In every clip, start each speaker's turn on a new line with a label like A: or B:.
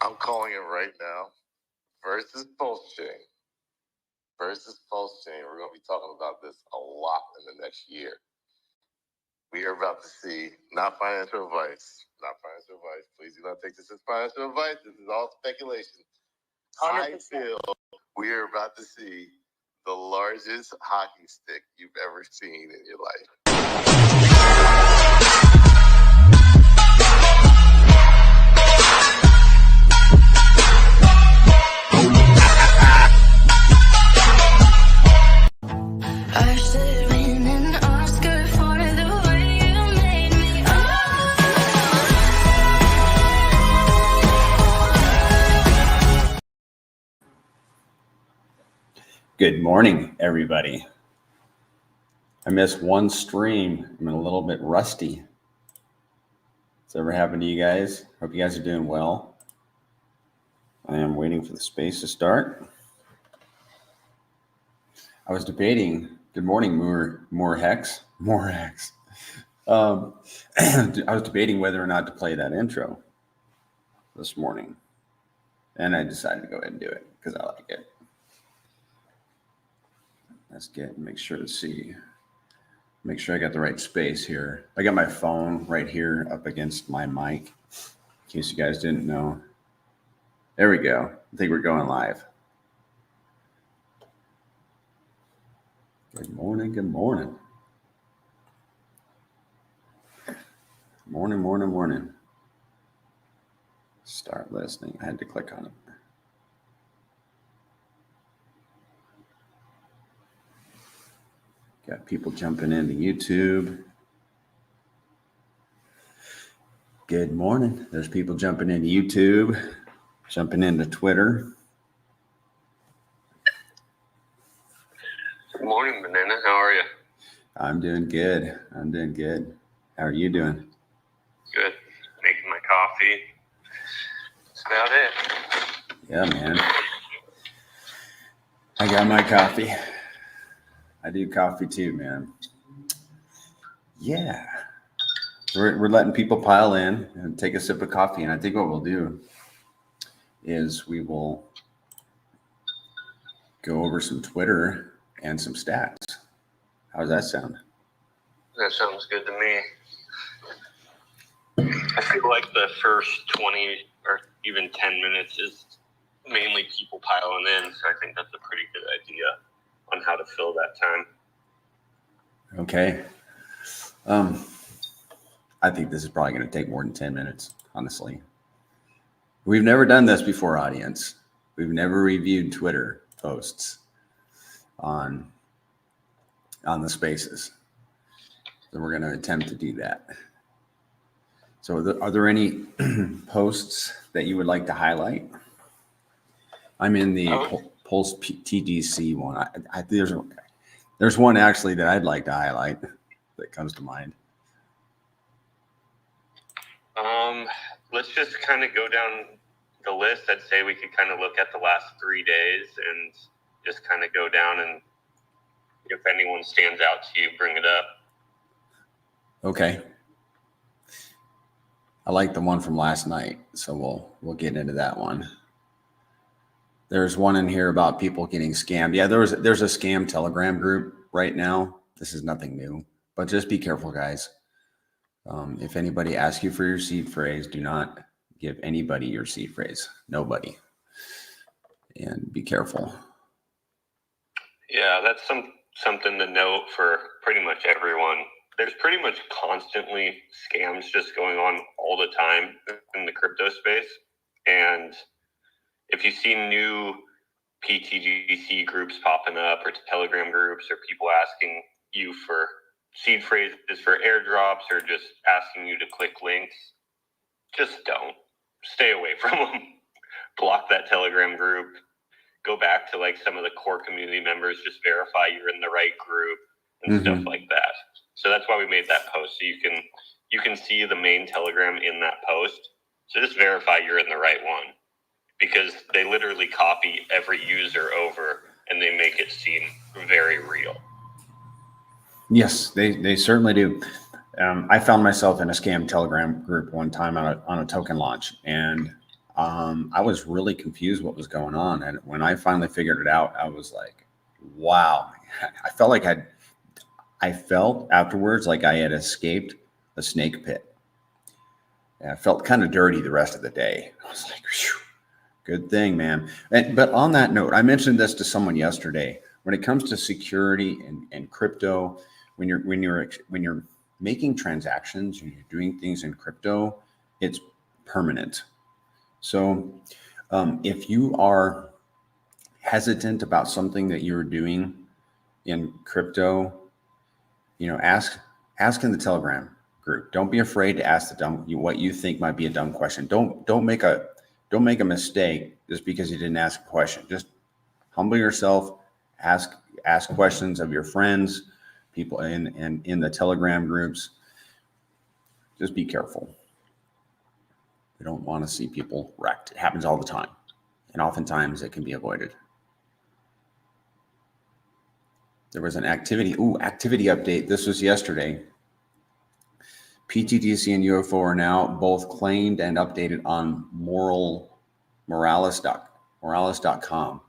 A: I'm calling it right now. Versus PulseChain. Versus PulseChain. We're going to be talking about this a lot in the next year. We are about to see, not financial advice. Please do not take this as financial advice. This is all speculation. 100%. I feel we are about to see the largest hockey stick you've ever seen in your life.
B: Good morning, everybody. I missed one stream. I'm a little bit rusty. Has ever happened to you guys? Hope you guys are doing well. I am waiting for the space to start. I was debating. Good morning, More Hex. I was debating whether or not to play that intro this morning, and I decided to go ahead and do it because I like it. Let's make sure I got the right space here. I got my phone right here up against my mic, in case you guys didn't know. There we go. I think we're going live. Good morning. Morning. Start listening. I had to click on it. Got people jumping into YouTube. Good morning. There's people jumping into YouTube, jumping into Twitter.
A: Good morning, Banana. How are you?
B: I'm doing good. How are you doing?
A: Good. Making my coffee. That's about it.
B: Yeah, man. I got my coffee. I do coffee too, man. Yeah. We're letting people pile in and take a sip of coffee. And I think what we'll do is we will go over some Twitter and some stats. How does that sound?
A: That sounds good to me. I feel like the first 20 or even 10 minutes is mainly people piling in. So I think that's a pretty good idea on how to fill that time.
B: Okay. I think this is probably going to take more than 10 minutes, honestly. We've never done this before, audience. We've never reviewed Twitter posts on the spaces. So we're going to attempt to do that. So are there any posts that you would like to highlight? I'm in the PulseChain one. There's one actually that I'd like to highlight that comes to mind.
A: Let's just kind of go down the list. I'd say we could kind of look at the last 3 days and just kind of go down, and if anyone stands out to you, bring it up.
B: Okay. I like the one from last night, so we'll get into that one. There's one in here about people getting scammed. Yeah, there's a scam Telegram group right now. This is nothing new, but just be careful, guys. If anybody asks you for your seed phrase, do not give anybody your seed phrase. Nobody. And be careful.
A: Yeah, that's something to note for pretty much everyone. There's pretty much constantly scams just going on all the time in the crypto space. And if you see new PTGC groups popping up or Telegram groups or people asking you for seed phrases for airdrops or just asking you to click links, just don't. Stay away from them. Block that Telegram group. Go back to like some of the core community members. Just verify you're in the right group and stuff like that. So that's why we made that post. So you can see the main Telegram in that post. So just verify you're in the right one, because they literally copy every user over and they make it seem very real.
B: Yes, they certainly do. I found myself in a scam Telegram group one time on a token launch, and I was really confused what was going on. And when I finally figured it out, I was like, wow. I felt afterwards like I had escaped a snake pit. And I felt kind of dirty the rest of the day. I was like, phew, good thing, man. But on that note, I mentioned this to someone yesterday. When it comes to security and crypto, when you're making transactions and you're doing things in crypto, it's permanent. So if you are hesitant about something that you're doing in crypto, ask in the Telegram group. Don't be afraid to ask what you think might be a dumb question. Don't make a mistake just because you didn't ask a question. Just humble yourself. Ask questions of your friends, people in the Telegram groups. Just be careful. We don't want to see people wrecked. It happens all the time, and oftentimes it can be avoided. There was an activity update. This was yesterday. PTGC and UFO are now both claimed and updated on Moralis.com.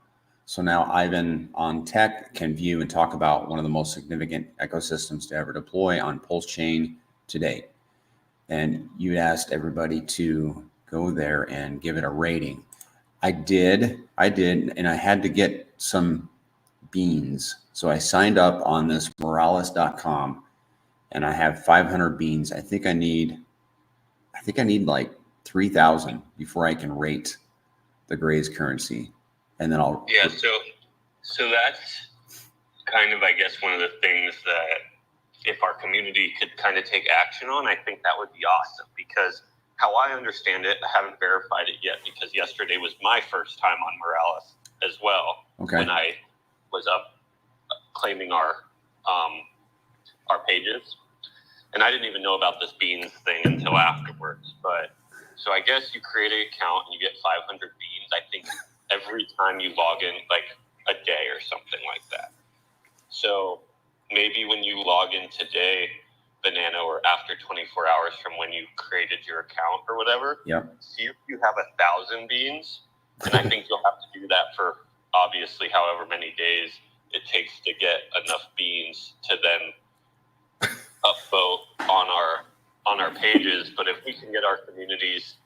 B: So now Ivan on Tech can view and talk about one of the most significant ecosystems to ever deploy on PulseChain today. And you asked everybody to go there and give it a rating. I did, and I had to get some beans. So I signed up on this Moralis.com, and I have 500 beans. I think I need like 3,000 before I can rate the Grays currency, and then I'll.
A: Yeah. So that's kind of, I guess, one of the things that if our community could kind of take action on, I think that would be awesome, because how I understand it, I haven't verified it yet because yesterday was my first time on Moralis as well.
B: Okay.
A: When I was up claiming our pages, and I didn't even know about this beans thing until afterwards. But so I guess you create an account and you get 500 beans. I think every time you log in, like a day or something like that. So maybe when you log in today, Banana, or after 24 hours from when you created your account or whatever, see if you have 1,000 beans. And I think you'll have to do that for obviously however many days it takes to get enough beans to then upvote on our pages. But if we can get our communities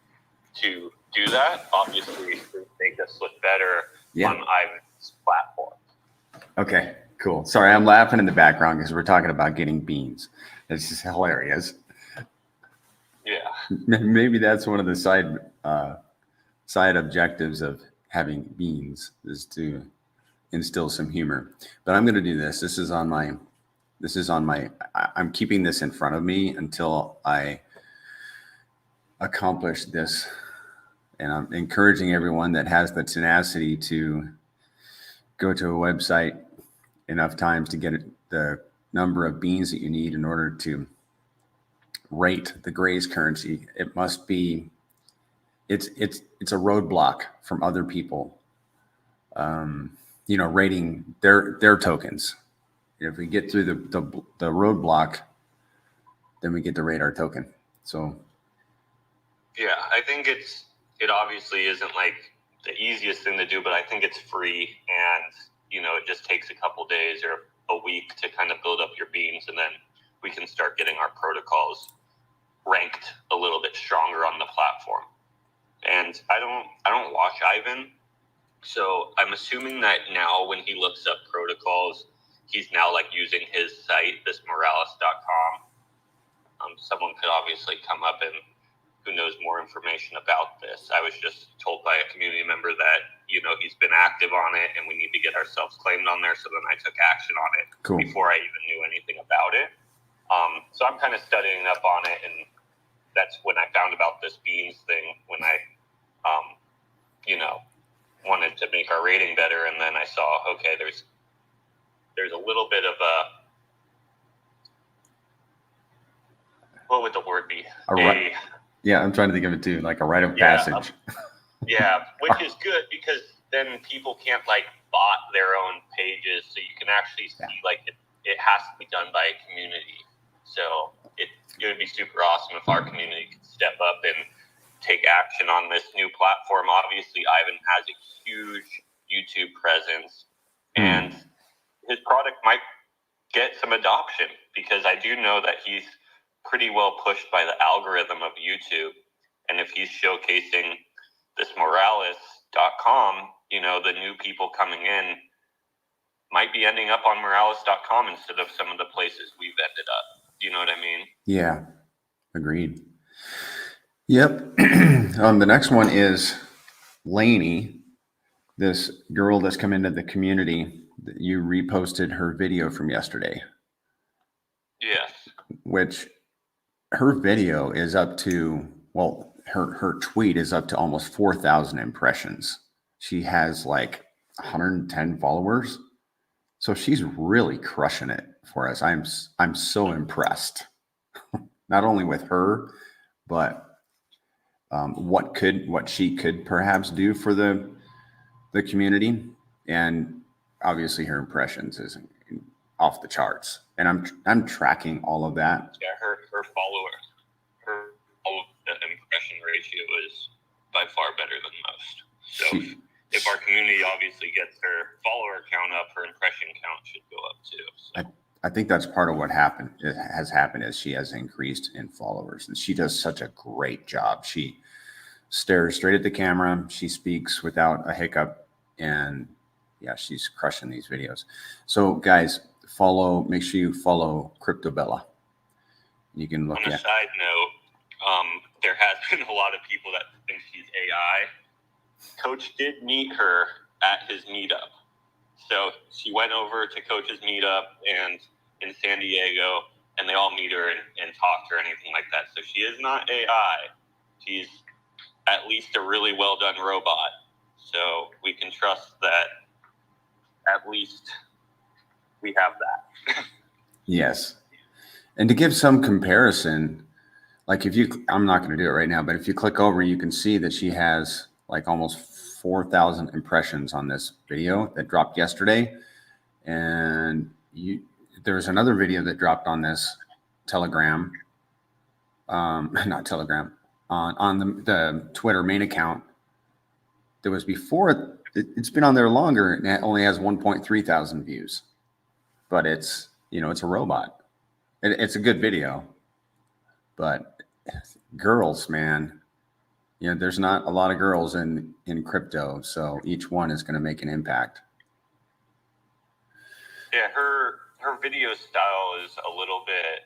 A: to do that, obviously it would make us look better on Ivan's platform.
B: Okay, cool. Sorry, I'm laughing in the background because we're talking about getting beans. It's just hilarious.
A: Yeah.
B: Maybe that's one of the side objectives of having beans, is to instill some humor. But I'm going to do this. This is on my, I'm keeping this in front of me until I accomplish this. And I'm encouraging everyone that has the tenacity to go to a website enough times to get the number of beans that you need in order to rate the Grays currency. It must be, it's a roadblock from other people, rating their tokens. If we get through the roadblock, then we get to rate our token. So
A: yeah, I think it obviously isn't like the easiest thing to do, but I think it's free, and it just takes a couple days or a week to kind of build up your beans, and then we can start getting our protocols ranked a little bit stronger on the platform. And I don't watch Ivan, so I'm assuming that now when he looks up protocols, he's now like using his site, this Moralis.com. Someone could obviously come up and who knows more information about this. I was just told by a community member that, he's been active on it and we need to get ourselves claimed on there. So then I took action on it before I even knew anything about it. So I'm kind of studying up on it, and that's when I found about this beans thing, when I, wanted to make our rating better. And then I saw, okay, there's a little bit of what would the word be?
B: Yeah, I'm trying to think of it too, like a rite of passage.
A: Yeah, which is good because then people can't like bot their own pages, so you can actually see it has to be done by a community. So it would be super awesome if our community could step up and take action on this new platform. Obviously, Ivan has a huge YouTube presence, and his product might get some adoption, because I do know that he's pretty well pushed by the algorithm of YouTube. And if he's showcasing this Morales.com, the new people coming in might be ending up on Morales.com instead of some of the places we've ended up. You know what I mean?
B: Yeah, agreed. Yep. The next one is Lainey, this girl that's come into the community. You reposted her video from yesterday.
A: Yes.
B: Which her video is up to, well, her tweet is up to almost 4,000 impressions. She has like 110 followers. So she's really crushing it for us. I'm so impressed, not only with her, but what she could perhaps do for the community, and obviously her impressions is off the charts. And I'm tracking all of that.
A: Yeah, her impression ratio is by far better than most. So if our community obviously gets her follower count up, her impression count should go up too. So.
B: I think that's part of what has happened is she has increased in followers, and she does such a great job. She stares straight at the camera. She speaks without a hiccup, and yeah, she's crushing these videos. So guys, make sure you follow CryptoBella. You can look at.
A: On a side note, there has been a lot of people that think she's AI. Coach did meet her at his meetup. So she went over to Coach's meetup and in San Diego, and they all meet her and talk to her, anything like that. So she is not AI. She's at least a really well done robot. So we can trust that at least we have that.
B: Yes. And to give some comparison, like I'm not going to do it right now, but if you click over, you can see that she has like almost 4,000 impressions on this video that dropped yesterday. And there's another video that dropped on this Telegram, not Telegram, on the Twitter main account. That was before it's been on there longer, and it only has 1.3 thousand views. But it's a robot. It's a good video, but girls, man, there's not a lot of girls in crypto, so each one is going to make an impact.
A: Yeah, her video style is a little bit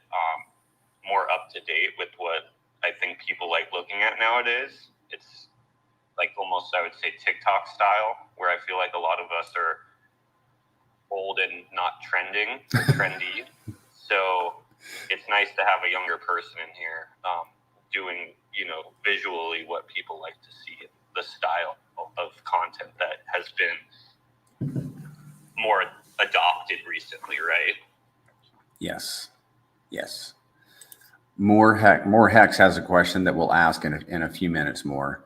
A: more up to date with what I think people like looking at nowadays. It's like almost, I would say, TikTok style, where I feel like a lot of us are old and not trending or trendy. So it's nice to have a younger person in here doing, visually what people like to see, the style of content that has been more adopted recently, right?
B: Yes. More Hex has a question that we'll ask in a few minutes more.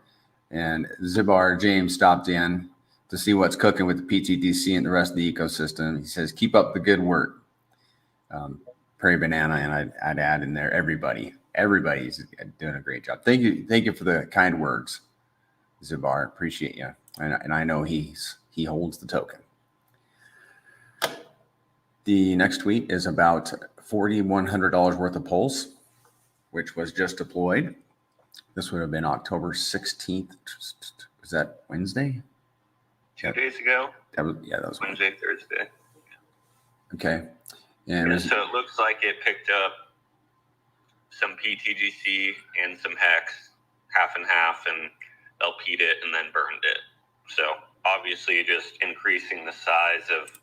B: And Zibar James stopped in to see what's cooking with the PTGC and the rest of the ecosystem. He says, keep up the good work. Prairie Banana, and I'd add in there everybody's doing a great job. Thank you for the kind words, Zibar. Appreciate you. And I know he holds the token. The next tweet is about $4,100 worth of Pulse, which was just deployed. This would have been October 16th. Was that Wednesday?
A: 2 days ago.
B: That was
A: Wednesday, Thursday.
B: Okay. And
A: so it looks like it picked up some PTGC and some Hex, half and half, and LP'd it and then burned it. So obviously just increasing the size of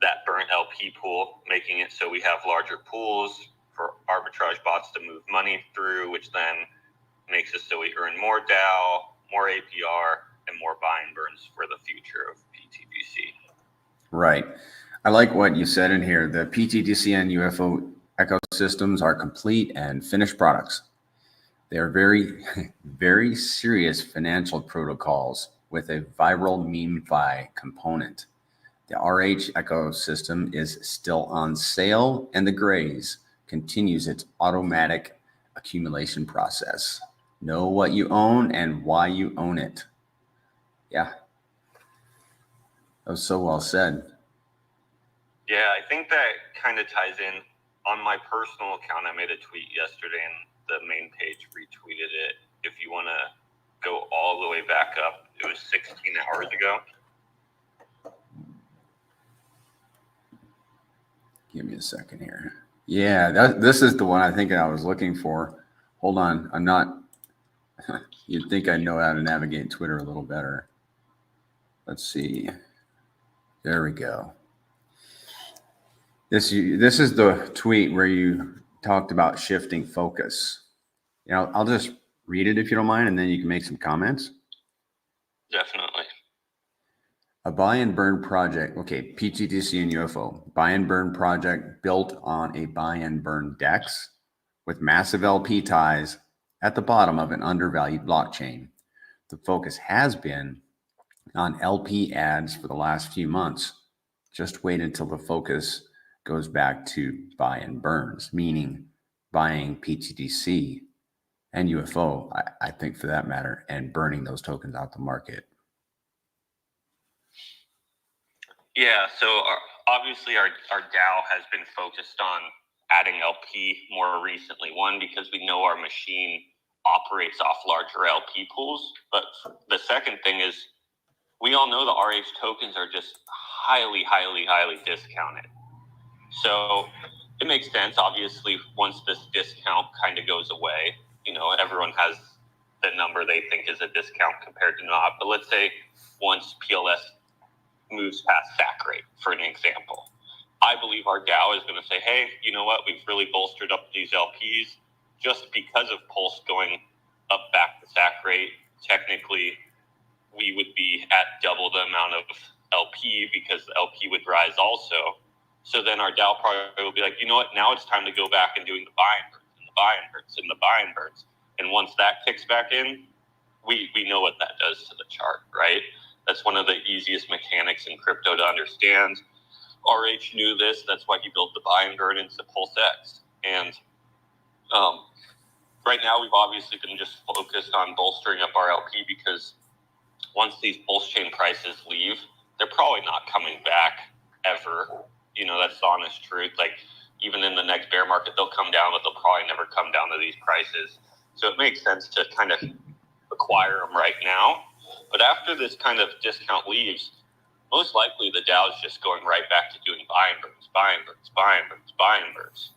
A: that burnt LP pool, making it so we have larger pools for arbitrage bots to move money through, which then makes it so we earn more DAO, more APR, and more buy and burns for the future of PTGC.
B: Right. I like what you said in here. The PTGC and UFO ecosystems are complete and finished products. They are very, very serious financial protocols with a viral meme-fi component. The RH ecosystem is still on sale, and the Grays continues its automatic accumulation process. Know what you own and why you own it. Yeah. That was so well said.
A: Yeah, I think that kind of ties in. On my personal account, I made a tweet yesterday and the main page retweeted it. If you want to go all the way back up, it was 16 hours ago.
B: Give me a second here. Yeah, this is the one I think I was looking for. Hold on. I'm not. You'd think I know how to navigate Twitter a little better. Let's see. There we go. This is the tweet where you talked about shifting focus. You know, I'll just read it if you don't mind, and then you can make some comments.
A: Definitely.
B: A buy and burn project. Okay, PTGC and UFO. Buy and burn project built on a buy and burn DEX with massive LP ties at the bottom of an undervalued blockchain. The focus has been on LP ads for the last few months. Just wait until the focus goes back to buy and burns, meaning buying PTGC and UFO, I think for that matter, and burning those tokens out the market.
A: Yeah, so obviously our DAO has been focused on adding LP more recently. One, because we know our machine operates off larger LP pools. But the second thing is we all know the RH tokens are just highly, highly, highly discounted. So it makes sense, obviously, once this discount kind of goes away, you know, everyone has the number they think is a discount compared to not. But let's say once PLS moves past SAC rate, for an example, I believe our DAO is going to say, hey, you know what, we've really bolstered up these LPs just because of Pulse going up back to SAC rate. Technically, we would be at double the amount of LP because the LP would rise also. So then our DAO probably will be like, you know what, now it's time to go back and doing the buy and burns and the buy and burns and the buy and burns. And once that kicks back in, we know what that does to the chart, right? That's one of the easiest mechanics in crypto to understand. RH knew this. That's why he built the buy and burn into PulseX. And right now, we've obviously been just focused on bolstering up our LP because once these PulseChain prices leave, they're probably not coming back ever. You know, that's the honest truth. Like, even in the next bear market, they'll come down, but they'll probably never come down to these prices. So it makes sense to kind of acquire them right now. But after this kind of discount leaves, most likely the DAO is just going right back to doing buy and burns, buy and burns, buy and burns, buy and burns.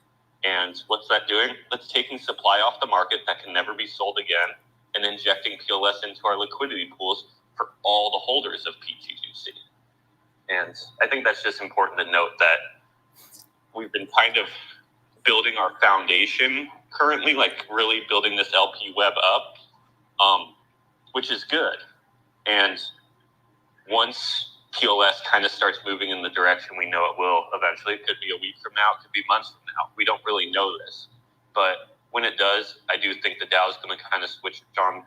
A: And what's that doing? That's taking supply off the market that can never be sold again and injecting PLS into our liquidity pools for all the holders of PTGC. And I think that's just important to note that we've been kind of building our foundation currently, like really building this LP web up, which is good. And once PLS kind of starts moving in the direction we know it will eventually, it could be a week from now, it could be months from now. We don't really know this. But when it does, I do think the DAO is going to kind of switch on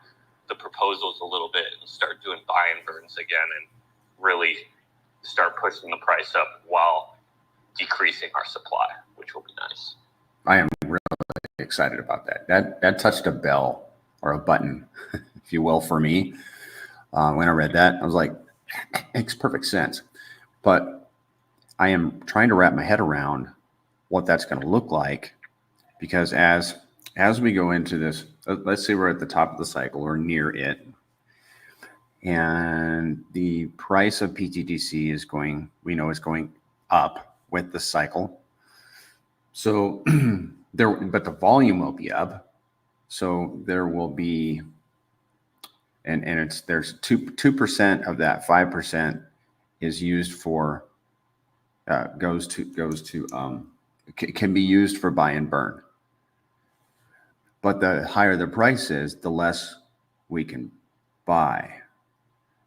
A: the proposals a little bit and start doing buy and burns again and really start pushing the price up while decreasing our supply, which will be nice.
B: I am really excited about that. That touched a bell or a button, if you will, for me. When I read that, I was like, makes perfect sense. But I am trying to wrap my head around what that's going to look like, because as we go into this, let's say we're at the top of the cycle or near it, and the price of PTGC is going, we know it's going up with the cycle. So but the volume will be up. So there will be, and there's 2% of that 5% is used for can be used for buy and burn. But the higher the price is, the less we can buy.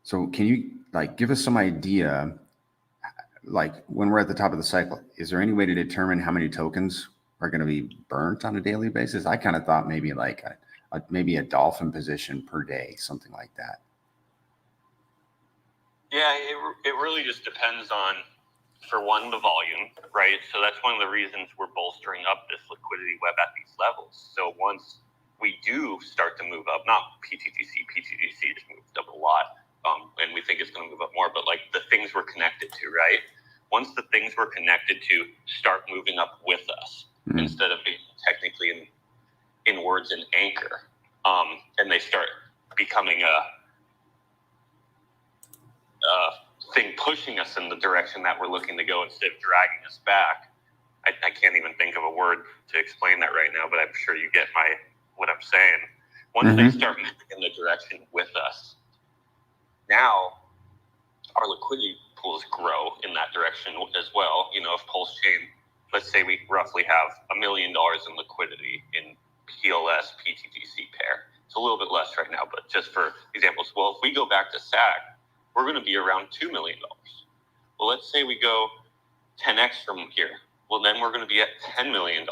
B: So can you give us some idea, when we're at the top of the cycle, is there any way to determine how many tokens are going to be burnt on a daily basis? I kind of thought maybe maybe a dolphin position per day, something like that.
A: Yeah, it really just depends on, for one, the volume, right? So that's one of the reasons we're bolstering up this liquidity web at these levels. So once we do start to move up, not PTGC has moved up a lot, and we think it's going to move up more, but like the things we're connected to, right? Once the things we're connected to start moving up with us, instead of being technically in words an anchor, and they start becoming a thing pushing us in the direction that we're looking to go instead of dragging us back. I can't even think of a word to explain that right now, but I'm sure you get what I'm saying. Once they start moving in the direction with us, now our liquidity pools grow in that direction as well. You know, if PulseChain, let's say we roughly have $1 million in liquidity in PLS PTGC pair. It's a little bit less right now, but just for examples, well, if we go back to SAC, we're going to be around $2 million. Well, let's say we go 10x from here. Well, then we're going to be at $10 million.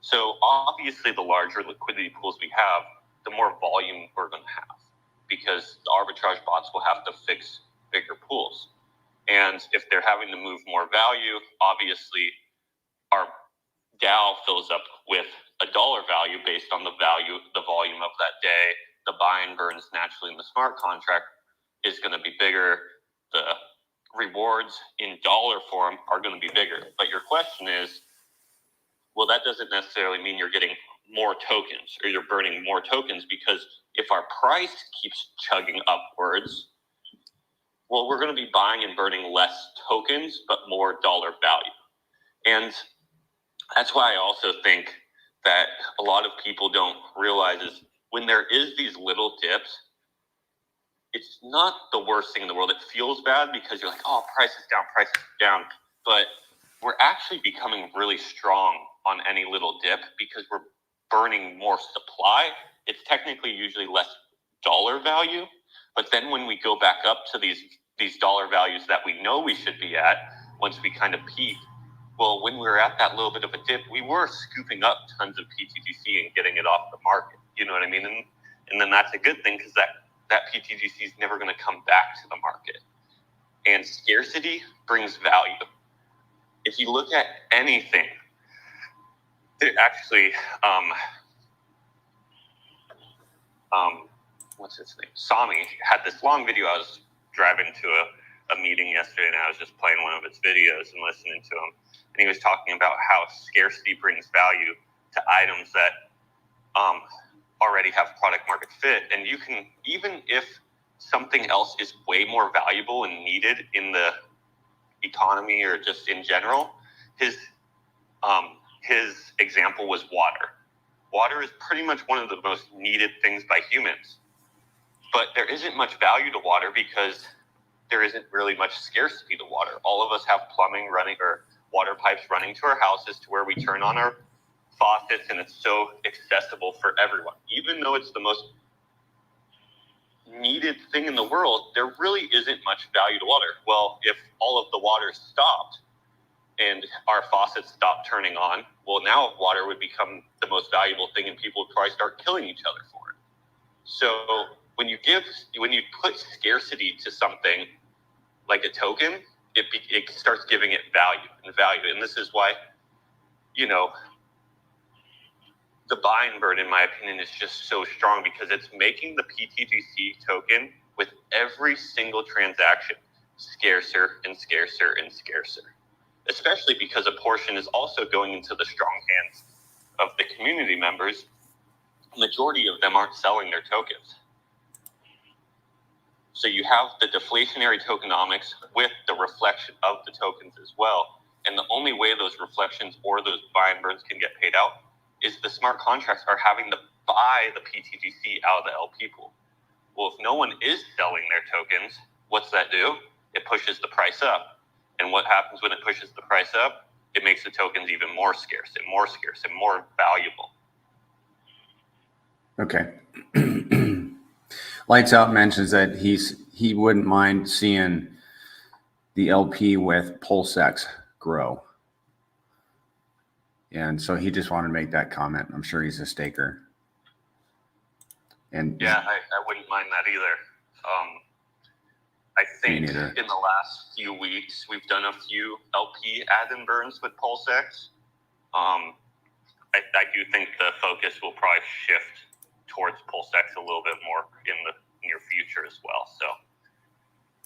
A: So obviously, the larger liquidity pools we have, the more volume we're going to have, because the arbitrage bots will have to fix bigger pools. And if they're having to move more value, obviously our DAO fills up with a dollar value based on the volume of that day. The buy and burns naturally in the smart contract is going to be bigger. The rewards in dollar form are going to be bigger. But your question is, well, that doesn't necessarily mean you're getting more tokens or you're burning more tokens, because if our price keeps chugging upwards, well, we're going to be buying and burning less tokens, but more dollar value. And that's why I also think that a lot of people don't realize is when there is these little dips, it's not the worst thing in the world. It feels bad because you're like, oh, price is down. But we're actually becoming really strong on any little dip because we're burning more supply. It's technically usually less dollar value. But then when we go back up to these dollar values that we know we should be at, once we kind of peak, well, when we were at that little bit of a dip, we were scooping up tons of PTGC and getting it off the market. You know what I mean? And then that's a good thing, because that PTGC is never going to come back to the market. And scarcity brings value. If you look at anything, actually, what's his name? Sami had this long video. I was driving to a meeting yesterday, and I was just playing one of his videos and listening to him. And he was talking about how scarcity brings value to items that already have product market fit. And you can, even if something else is way more valuable and needed in the economy or just in general, his example was water. Water is pretty much one of the most needed things by humans. But there isn't much value to water because there isn't really much scarcity to water. All of us have plumbing running or water pipes running to our houses to where we turn on our faucets, and it's so accessible for everyone. Even though it's the most needed thing in the world, there really isn't much value to water. Well, if all of the water stopped and our faucets stopped turning on, well, now water would become the most valuable thing, and people would probably start killing each other for it. So when you put scarcity to something like a token, it starts giving it value. And this is why, the buy and burn, in my opinion, is just so strong, because it's making the PTGC token with every single transaction scarcer and scarcer and scarcer, especially because a portion is also going into the strong hands of the community members. The majority of them aren't selling their tokens. So you have the deflationary tokenomics with the reflection of the tokens as well. And the only way those reflections or those buy and burns can get paid out is the smart contracts are having to buy the PTGC out of the LP pool. Well, if no one is selling their tokens, what's that do? It pushes the price up. And what happens when it pushes the price up? It makes the tokens even more scarce and more valuable.
B: Okay. Lights Out mentions that he wouldn't mind seeing the LP with PulseX grow. And so he just wanted to make that comment. I'm sure he's a staker. And
A: yeah, I wouldn't mind that either. I think in the last few weeks, we've done a few LP add and burns with PulseX. I do think the focus will probably shift towards PulseX a little bit more in the near future as well. So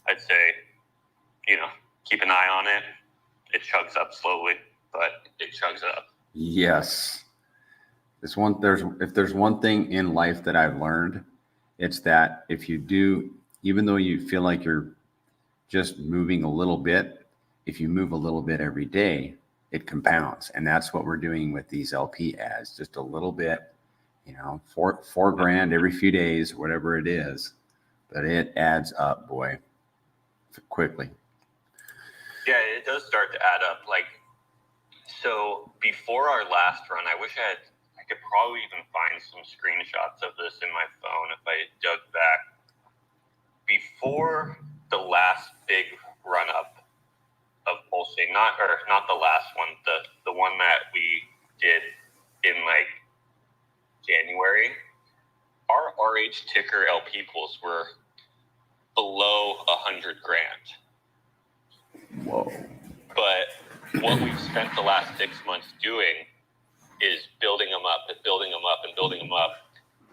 A: I'd say, keep an eye on it. It chugs up slowly, but it chugs up.
B: Yes. If there's one thing in life that I've learned, it's that if you do, even though you feel like you're just moving a little bit, if you move a little bit every day, it compounds. And that's what we're doing with these LP ads, just a little bit, four grand every few days, whatever it is, but it adds up, boy, quickly.
A: Yeah, it does start to add up. So before our last run, I wish I could probably even find some screenshots of this in my phone if I dug back. Before the last big run up of PulseChain, not the last one, the one that we did in January, our RH ticker LP pools were below 100 grand.
B: Whoa.
A: But what we've spent the last 6 months doing is building them up and building them up and building them up.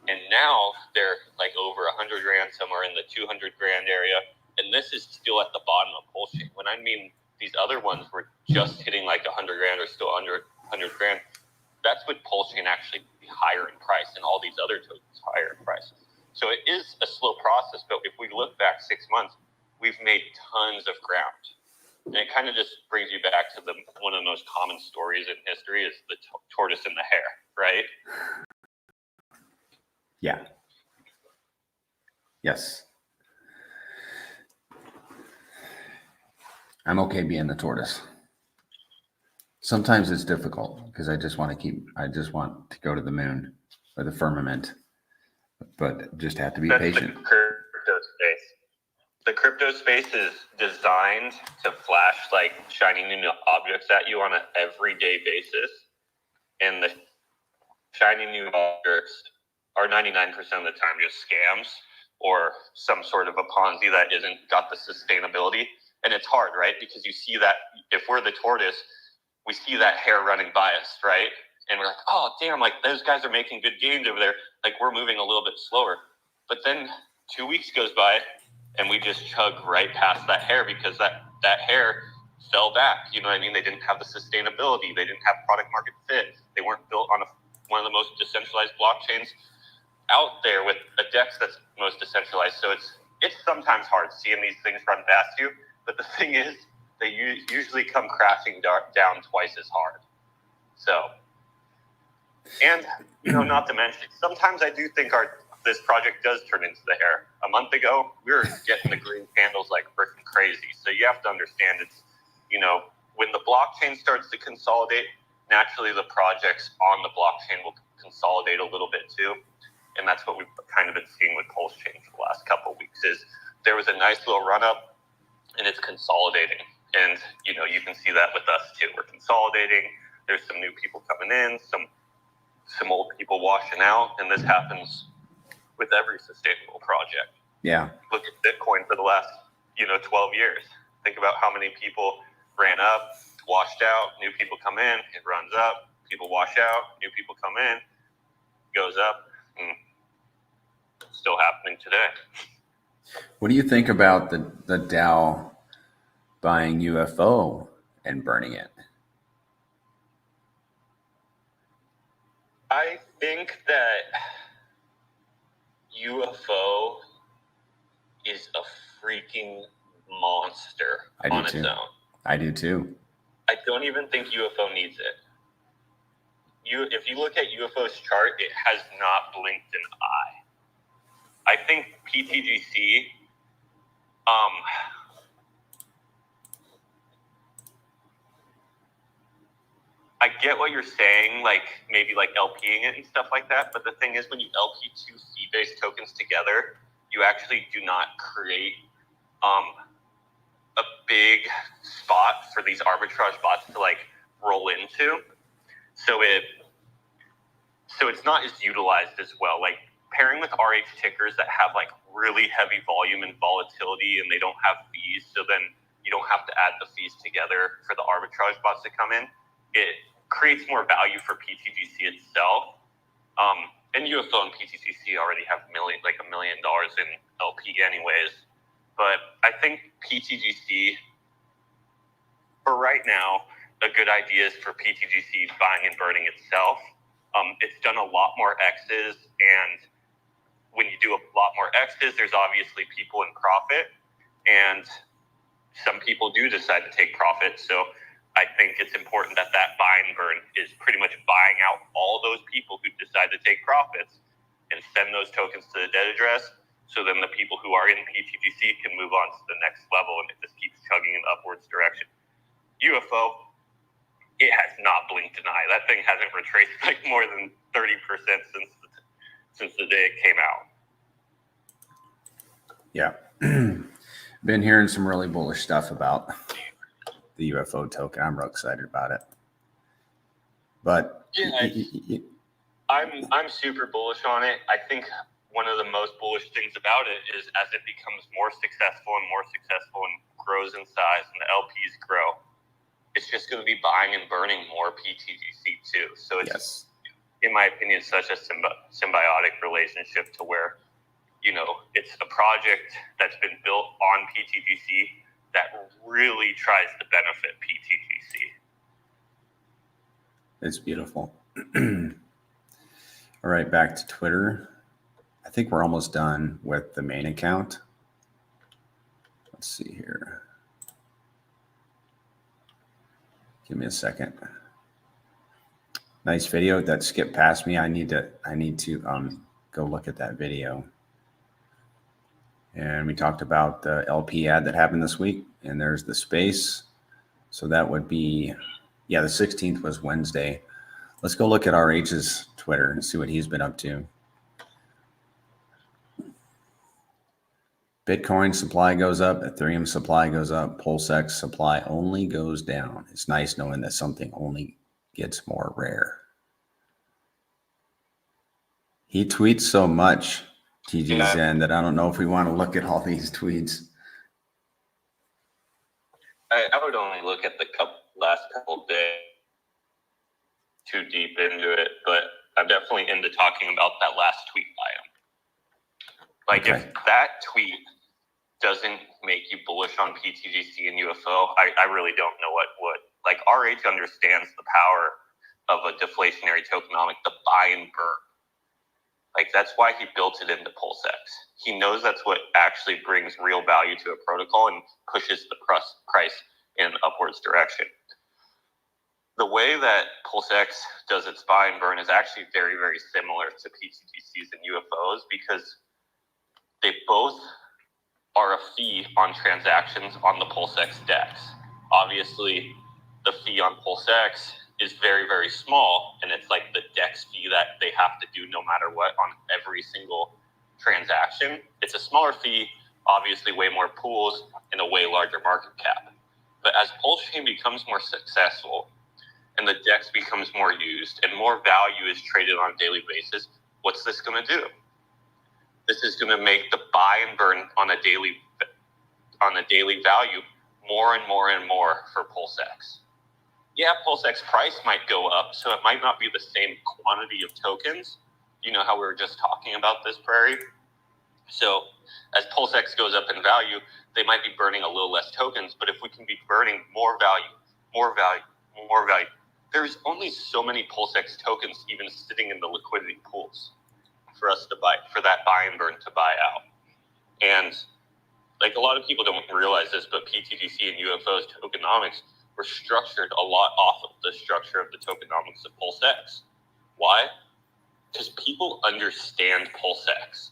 A: And now they're over 100 grand, somewhere in the 200 grand area. And this is still at the bottom of PulseChain. When I mean these other ones were just hitting 100 grand or still under 100 grand, that's with PulseChain actually be higher in price and all these other tokens higher in price. So it is a slow process, but if we look back 6 months, we've made tons of ground. And it kind of just brings you back to one of the most common stories in history is the tortoise and the hare, right?
B: Yeah. Yes. I'm okay being the tortoise. Sometimes it's difficult because I just want to go to the moon or the firmament, but just have to be patient.
A: The crypto space. The crypto space is designed to flash shiny new objects at you on an everyday basis. And the shiny new objects are 99% of the time just scams or some sort of a Ponzi that isn't got the sustainability. And it's hard, right? Because you see that if we're the tortoise, we see that hare running by us, right? And we're like, oh, damn, those guys are making good gains over there. We're moving a little bit slower. But then 2 weeks goes by and we just chug right past that hare because that hare fell back. You know what I mean? They didn't have the sustainability. They didn't have product market fit. They weren't built on one of the most decentralized blockchains out there with a DEX that's most decentralized. So it's sometimes hard seeing these things run past you. But the thing is, they usually come crashing down twice as hard. So, and, not to mention, sometimes I do think this project does turn into the hare. A month ago, we were getting the green candles like freaking crazy. So you have to understand it's, when the blockchain starts to consolidate, naturally the projects on the blockchain will consolidate a little bit too. And that's what we've kind of been seeing with PulseChain for the last couple of weeks is there was a nice little run up and it's consolidating. And, you can see that with us too. We're consolidating. There's some new people coming in, some old people washing out. And this happens with every sustainable project.
B: Yeah.
A: Look at Bitcoin for the last, 12 years. Think about how many people ran up, washed out, new people come in, it runs up, people wash out, new people come in, goes up, and it's still happening today.
B: What do you think about the DAO buying UFO and burning it?
A: I think that UFO is a freaking monster on its own.
B: I do too.
A: I don't even think UFO needs it. If you look at UFO's chart, it has not blinked an eye. I think PTGC, I get what you're saying, maybe LPing it and stuff like that. But the thing is, when you LP two fee-based tokens together, you actually do not create a big spot for these arbitrage bots to roll into. So it's not as utilized as well. Pairing with RH tickers that have really heavy volume and volatility and they don't have fees, so then you don't have to add the fees together for the arbitrage bots to come in. It creates more value for PTGC itself. And UFO and PTGC already have $1 million in LP anyways. But I think PTGC, for right now, a good idea is for PTGC buying and burning itself. It's done a lot more X's, and when you do a lot more X's, there's obviously people in profit, and some people do decide to take profit. So I think it's important that buy and burn is pretty much buying out all those people who decide to take profits and send those tokens to the debt address. So then the people who are in PTGC can move on to the next level, and it just keeps chugging in the upwards direction. UFO, it has not blinked an eye. That thing hasn't retraced like more than 30% since the day it came out.
B: Yeah. Been hearing some really bullish stuff about the UFO token. I'm real excited about it. But
A: yeah, I'm super bullish on it. I think one of the most bullish things about it is as it becomes more successful and grows in size and the LPs grow, it's just going to be buying and burning more PTGC too. So it's, in my opinion, such a symbiotic relationship to where, it's a project that's been built on PTGC that really tries to benefit PTGC.
B: It's beautiful. All right, back to Twitter. I think we're almost done with the main account. Let's see here. Give me a second. Nice video that skipped past me. I need to go look at that video. And we talked about the LP ad that happened this week, and there's the space. So that would be, the 16th was Wednesday. Let's go look at RH's Twitter and see what he's been up to. Bitcoin supply goes up, Ethereum supply goes up, PulseX supply only goes down. It's nice knowing that something only gets more rare. He tweets so much, TG Zen, that I don't know if we want to look at all these tweets.
A: I would only look at the last couple days, too deep into it, but I'm definitely into talking about that last tweet by him. If that tweet doesn't make you bullish on PTGC and UFO, I really don't know what would. RH understands the power of a deflationary tokenomic, the buy and burn. That's why he built it into PulseX. He knows that's what actually brings real value to a protocol and pushes the price in an upwards direction. The way that PulseX does its buy and burn is actually very, very similar to PTGCs and UFOs because they both are a fee on transactions on the PulseX DEX. Obviously, the fee on PulseX is very, very small, and it's like the DEX fee that they have to do no matter what on every single transaction. It's a smaller fee, obviously way more pools, and a way larger market cap. But as PulseChain becomes more successful and the DEX becomes more used and more value is traded on a daily basis, what's this going to do? This is going to make the buy and burn on a daily value more and more and more for PulseX. Yeah, PulseX price might go up, so it might not be the same quantity of tokens. You know how we were just talking about this, Prairie? So as PulseX goes up in value, they might be burning a little less tokens, but if we can be burning more value, there's only so many PulseX tokens even sitting in the liquidity pools for us to buy, for that buy and burn to buy out. And a lot of people don't realize this, but PTGC and UFO's tokenomics were structured a lot off of the structure of the tokenomics of PulseX. Why? Because people understand PulseX.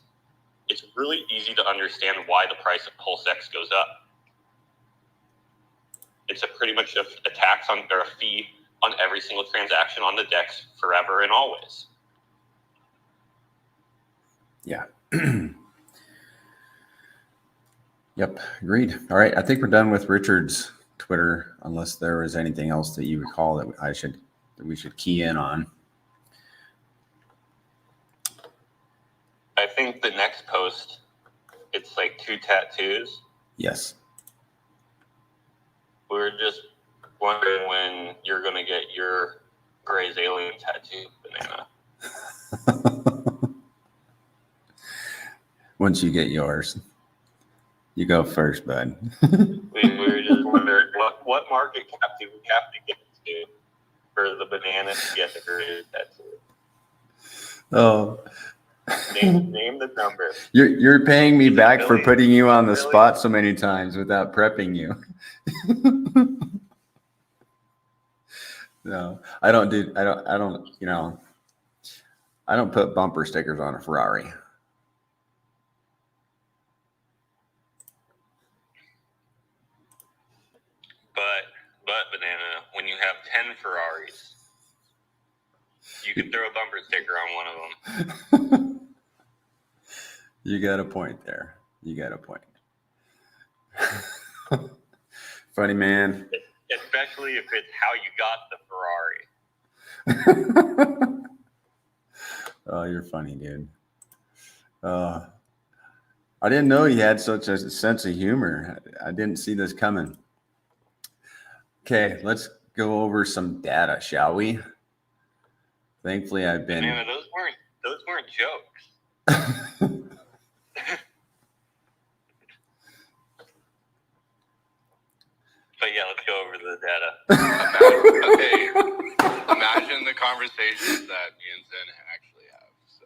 A: It's really easy to understand why the price of PulseX goes up. It's pretty much a tax on, or a fee on every single transaction on the DEX forever and always.
B: Yeah. Yep, agreed. All right, I think we're done with Richard's Twitter, unless there is anything else that you recall that we should key in on.
A: I think the next post, it's 2 tattoos.
B: Yes.
A: We were just wondering when you're going to get your Gray's alien tattoo banana.
B: Once you get yours, you go first, bud.
A: we were just wondering what market cap do we have to get to for the banana to get the Gray's tattoo?
B: Oh.
A: Name the number.
B: You're paying me back for putting you on the spot so many times without prepping you. No, I don't, I don't put bumper stickers on a Ferrari.
A: But banana, when you have 10 Ferraris, you can throw a bumper sticker on one of them.
B: You got a point there. You got a point. Funny man.
A: Especially if it's how you got the Ferrari.
B: Oh, you're funny, dude. I didn't know you had such a sense of humor. I didn't see this coming. Okay, let's go over some data, shall we? Thankfully, I've been.
A: Man, those weren't jokes. But yeah, let's go over the data.
C: Imagine the conversations that me and Zen actually have. So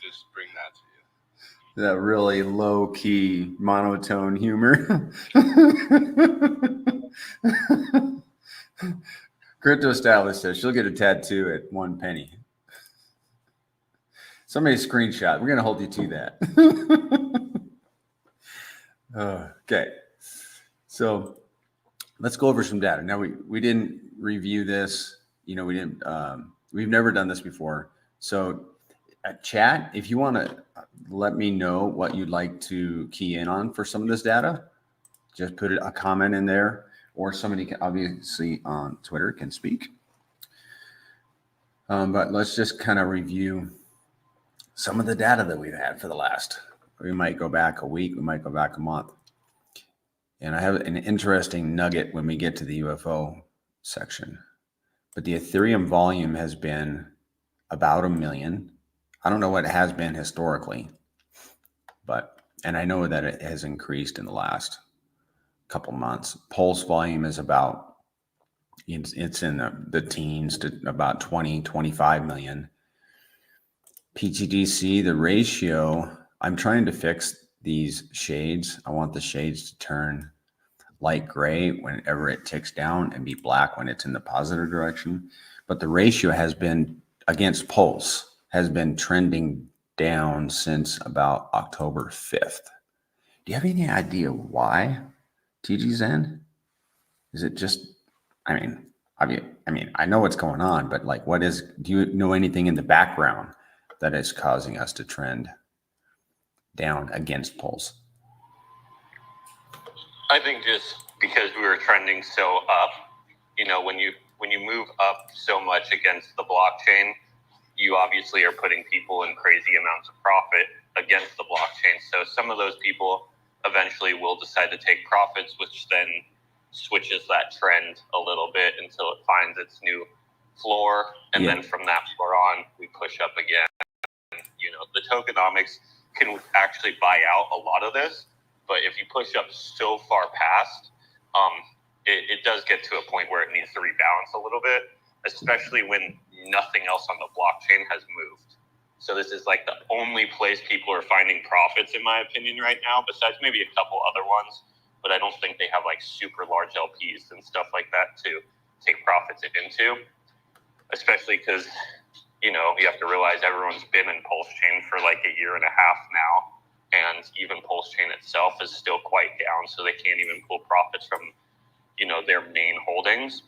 C: just bring that to you.
B: That really low key monotone humor. Crypto Stylist says she'll get a tattoo at 1 penny. Somebody screenshot. We're gonna hold you to that. Okay. So let's go over some data. Now we didn't review this. We didn't. We've never done this before. So chat, if you want to let me know what you'd like to key in on for some of this data, just put a comment in there, or somebody can obviously on Twitter can speak. But let's just kind of review some of the data that we've had for the last. We might go back a week. We might go back a month. And I have an interesting nugget when we get to the UFO section. But the Ethereum volume has been about 1 million. I don't know what it has been historically, and I know that it has increased in the last couple months. Pulse volume is about, it's in the teens to about 20, 25 million. PTGC, the ratio, I'm trying to fix these shades. I want the shades to turn light gray whenever it ticks down and be black when it's in the positive direction. But the ratio has been, against Pulse, has been trending down since about October 5th. Do you have any idea why, TG Zen? Is it just, I know what's going on, but do you know anything in the background that is causing us to trend down against Pulse?
A: I think just because we were trending so up, when you move up so much against the blockchain, you obviously are putting people in crazy amounts of profit against the blockchain. So some of those people eventually will decide to take profits, which then switches that trend a little bit until it finds its new floor. And then from that floor on, we push up again. The tokenomics can actually buy out a lot of this. But if you push up so far past, it does get to a point where it needs to rebalance a little bit, especially when nothing else on the blockchain has moved. So this is like the only place people are finding profits, in my opinion, right now, besides maybe a couple other ones. But I don't think they have like super large LPs and stuff like that to take profits into, especially because, you have to realize everyone's been in PulseChain for like a year and a half now. And even PulseChain itself is still quite down, so they can't even pull profits from, their main holdings.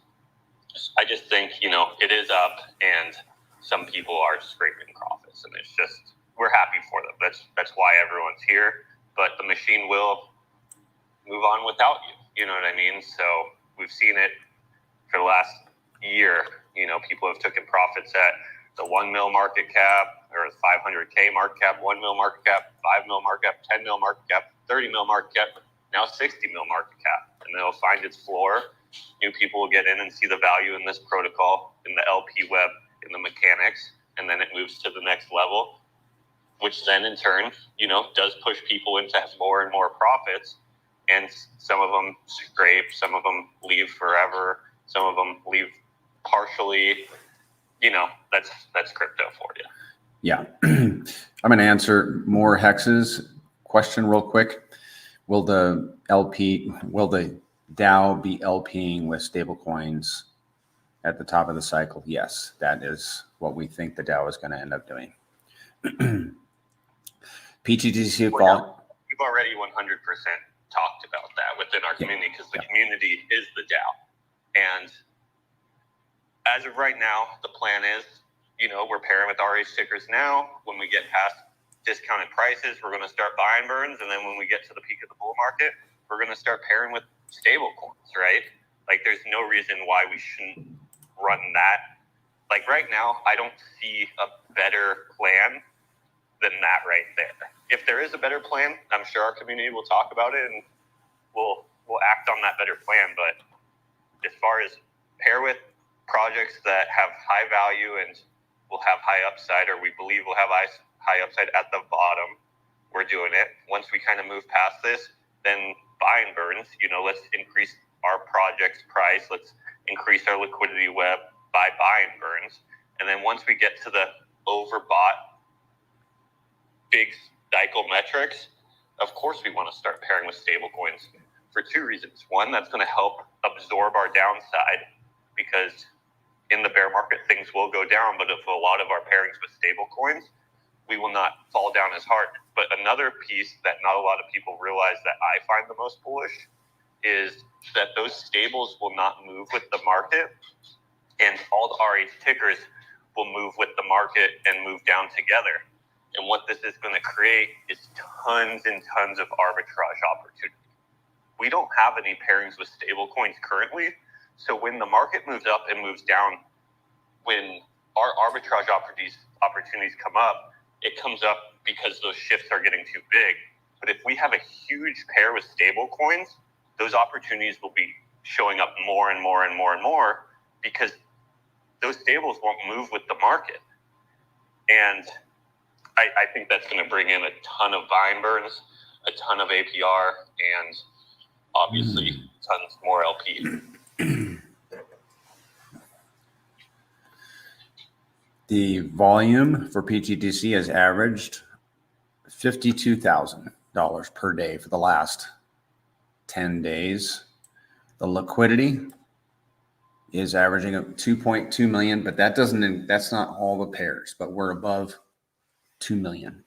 A: I just think, it is up, and some people are scraping profits, and it's just, we're happy for them. That's why everyone's here. But the machine will move on without you. You know what I mean? So we've seen it for the last year. People have taken profits at the 1 mil market cap or 500K market cap, 1 mil market cap, 5 mil market cap, 10 mil market cap, 30 mil market cap, now 60 mil market cap. And it'll find its floor New people will get in and see the value in this protocol, in the LP web, in the mechanics, and then it moves to the next level, which then in turn, does push people into more and more profits. And some of them scrape, some of them leave forever, some of them leave partially. That's crypto for you.
B: Yeah. I'm going to answer more Hex's question real quick. Will the DAO be LPing with stablecoins at the top of the cycle? Yes, that is what we think the DAO is going to end up doing. PTGC fall.
A: We've already 100% talked about that within our community, because the community is the DAO. And as of right now, the plan is, we're pairing with RH tickers now. When we get past discounted prices, we're going to start buying burns. And then when we get to the peak of the bull market, we're going to start pairing with stable coins, right? Like, there's no reason why we shouldn't run that. Like, right now, I don't see a better plan than that right there. If there is a better plan, I'm sure our community will talk about it and we'll act on that better plan. But as far as pair with projects that have high value and will have high upside, or we believe will have high upside at the bottom, we're doing it. Once we kind of move past this, then buying burns, let's increase our project's price. Let's increase our liquidity web by buying burns. And then once we get to the overbought big cycle metrics, of course we want to start pairing with stable coins for two reasons. One, that's going to help absorb our downside, because in the bear market, things will go down. But if a lot of our pairings with stable coins, we will not fall down as hard. But another piece that not a lot of people realize that I find the most bullish is that those stables will not move with the market, and all the RH tickers will move with the market and move down together. And what this is going to create is tons and tons of arbitrage opportunity. We don't have any pairings with stable coins currently. So when the market moves up and moves down, when our arbitrage opportunities come up, it comes up because those shifts are getting too big. But if we have a huge pair with stable coins, those opportunities will be showing up more and more and more and more, because those stables won't move with the market. And I think that's going to bring in a ton of buying burns, a ton of APR, and obviously tons more LP.
B: The volume for PTGC has averaged $52,000 per day for the last 10 days. The liquidity is averaging 2.2 million, but that's not all the pairs, but we're above 2 million.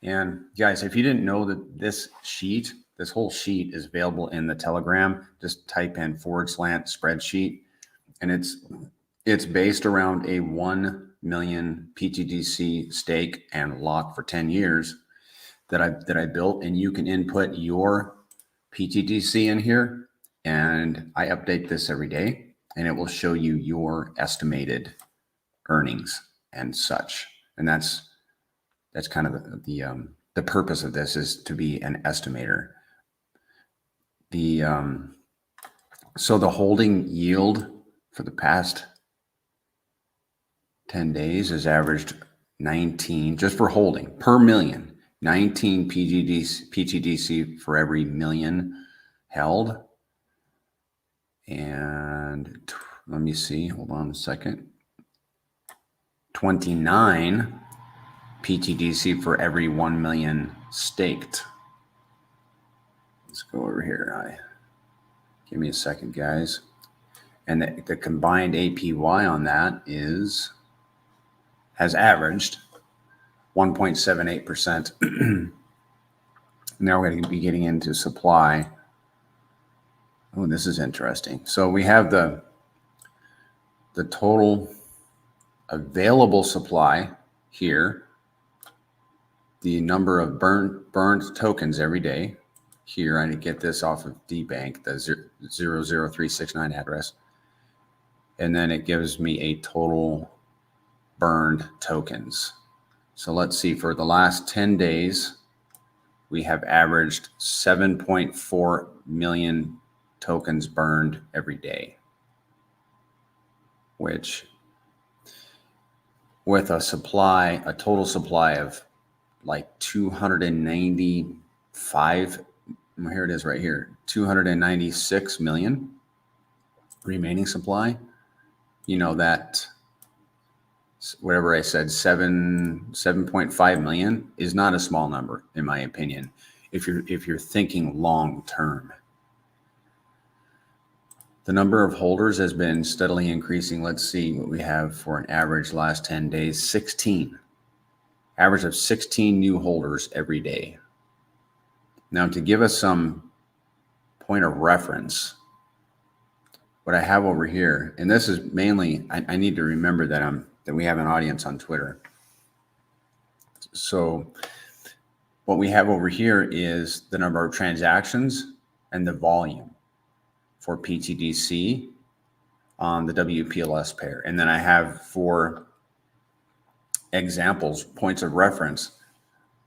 B: And guys, if you didn't know that this whole sheet is available in the Telegram, just type in / spreadsheet, and it's based around a 1 million PTGC stake and lock for 10 years that I built, and you can input your PTGC in here, and I update this every day, and it will show you your estimated earnings and such. And that's kind of the purpose of this, is to be an estimator. So the holding yield for the past 10 days has averaged 19, just for holding per million, 19 PTGC for every million held. And let me see, hold on a second. 29 PTGC for every 1 million staked. Let's go over here. Give me a second, guys. And the combined APY on that has averaged 1.78%. Now we're going to be getting into supply. Oh, this is interesting. So we have the total available supply here, the number of burned tokens every day. Here, I get this off of DBank, the 00369 address. And then it gives me a total burned tokens. So let's see, for the last 10 days, we have averaged 7.4 million tokens burned every day, which with a total supply of like 295, here it is right here, 296 million remaining supply, that whatever I said, 7.5 million is not a small number, in my opinion, if you're thinking long term. The number of holders has been steadily increasing. Let's see what we have for an average last 10 days. 16. Average of 16 new holders every day. Now, to give us some point of reference, what I have over here, and this is mainly, I need to remember that we have an audience on Twitter. So what we have over here is the number of transactions and the volume for PTGC on the WPLS pair. And then I have, for examples, points of reference,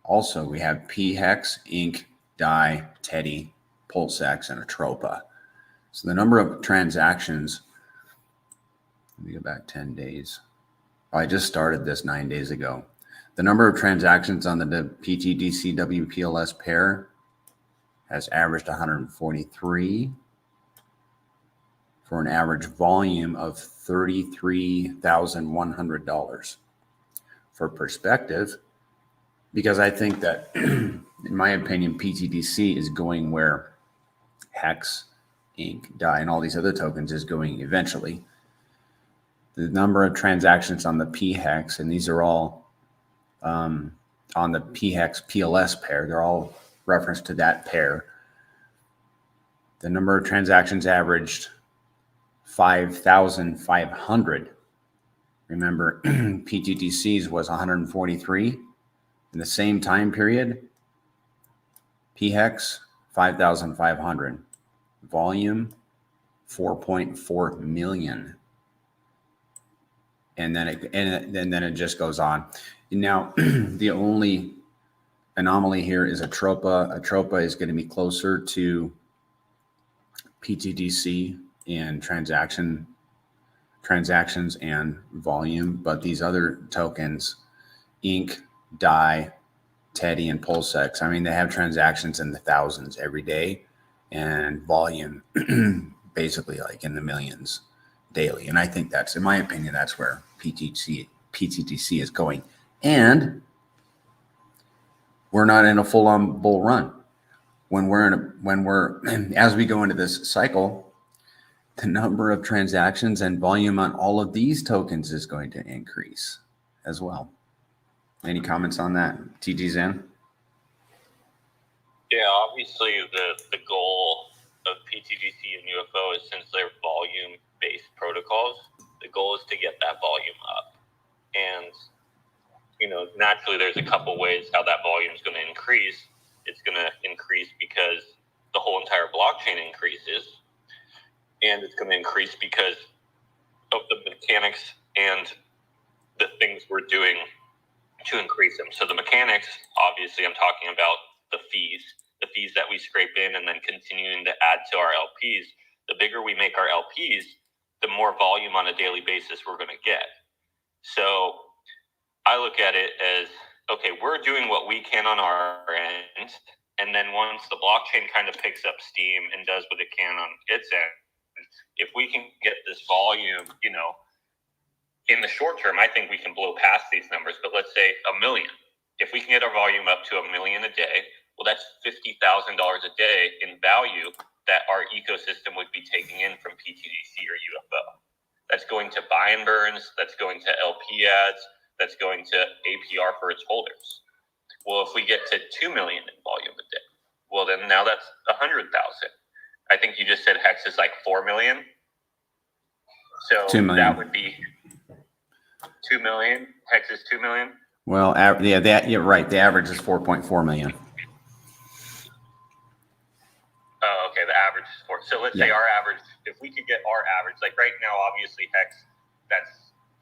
B: also we have PHEX, Inc., DAI, Teddy, PulseX, and Atropa. So the number of transactions, let me go back 10 days. I just started this 9 days ago. The number of transactions on the PTGC WPLS pair has averaged 143 for an average volume of $33,100. For perspective, because I think that, in my opinion, PTGC is going where HEX, Inc., DAI, and all these other tokens is going eventually. The number of transactions on the PHEX, and these are all on the PHEX PLS pair, they're all referenced to that pair. The number of transactions averaged 5,500. Remember, PTGC's was 143 in the same time period. PHEX 5,500. Volume 4.4 million. And then it just goes on. Now, the only anomaly here is Atropa. Atropa is going to be closer to PTGC in transactions and volume, but these other tokens, Inc., DAI, Teddy, and PulseX, I mean, they have transactions in the thousands every day and volume basically like in the millions daily. And I think that's, in my opinion, that's where PTGC is going. And we're not in a full-on bull run. As we go into this cycle, the number of transactions and volume on all of these tokens is going to increase as well. Any comments on that, TG Zen?
A: Yeah, obviously the goal of PTGC and UFO is, since they're volume-based protocols, the goal is to get that volume up. And, naturally there's a couple ways how that volume is going to increase. It's going to increase because the whole entire blockchain increases. And it's going to increase because of the mechanics and the things we're doing to increase them. So the mechanics, obviously, I'm talking about the fees that we scrape in and then continuing to add to our LPs. The bigger we make our LPs, the more volume on a daily basis we're going to get. So I look at it as, okay, we're doing what we can on our end. And then once the blockchain kind of picks up steam and does what it can on its end, if we can get this volume, in the short term, I think we can blow past these numbers, but let's say 1 million. If we can get our volume up to 1 million a day, well, that's $50,000 a day in value that our ecosystem would be taking in from PTGC or UFO. That's going to buy and burns, that's going to LP ads, that's going to APR for its holders. Well, if we get to 2 million in volume a day, well, then now that's 100,000. I think you just said HEX is like 4 million. So
B: 2 million.
A: That would be 2 million. HEX is 2 million.
B: Well, you're right. The average is 4.4 million.
A: Oh, okay. The average is 4. So let's say our average, if we could get our average, like right now, obviously HEX,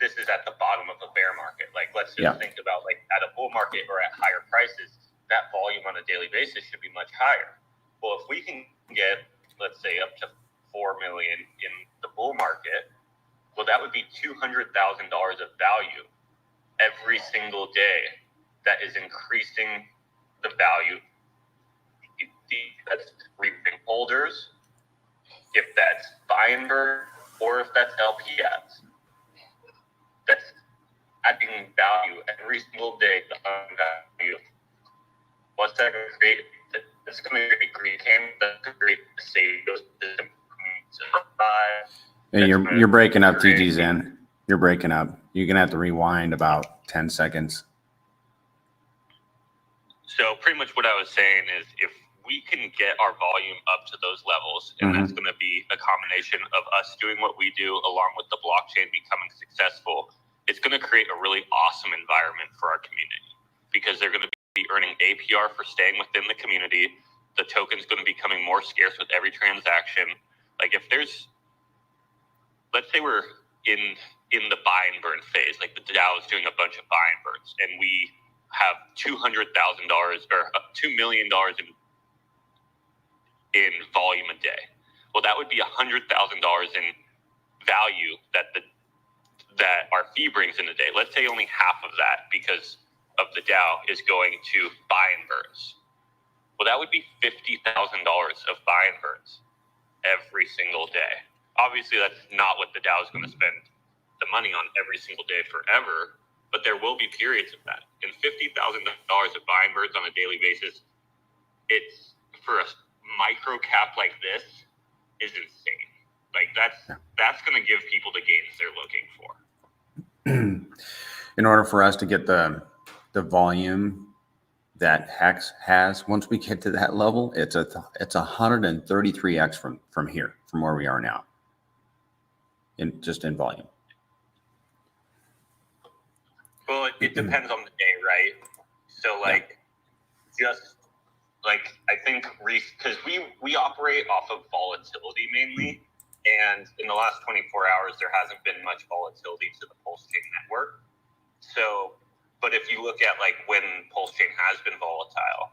A: this is at the bottom of a bear market. Like, let's just think about like at a bull market or at higher prices, that volume on a daily basis should be much higher. Well, if we can get let's say up to 4 million in the bull market, well, that would be $200,000 of value every single day that is increasing the value. That's reaping holders, if that's buy and burn, or if that's LP ads. That's adding value every single day to value. What's that going to create? It's going to create that's going to create a sales system.
B: Hey, you're breaking up, TG Zen. You're breaking up. You're going to have to rewind about 10 seconds.
A: So pretty much what I was saying is if we can get our volume up to those levels, and that's going to be a combination of us doing what we do along with the blockchain becoming successful, it's going to create a really awesome environment for our community because they're going to be earning APR for staying within the community. The token's going to be becoming more scarce with every transaction. Like if there's, let's say we're in the buy and burn phase, like the DAO is doing a bunch of buy and burns, and we have $200,000 or $2 million in volume a day. Well, that would be $100,000 in value that our fee brings in a day. Let's say only half of that, because of the DAO, is going to buy and burns. Well, that would be $50,000 of buy and burns every single day. Obviously, that's not what the DAO is going to spend the money on every single day forever, but there will be periods of that. And $50,000 of buy and burns on a daily basis, it's for a micro cap like this is insane. Like that's going to give people the gains they're looking for.
B: In order for us to get the volume that Hex has, once we get to that level, it's 133x from here, from where we are now, in volume.
A: Well, it depends on the day, right? So just like I think because we operate off of volatility mainly, and in the last 24 hours there hasn't been much volatility to the PulseChain network. So, but if you look at like when PulseChain has been volatile,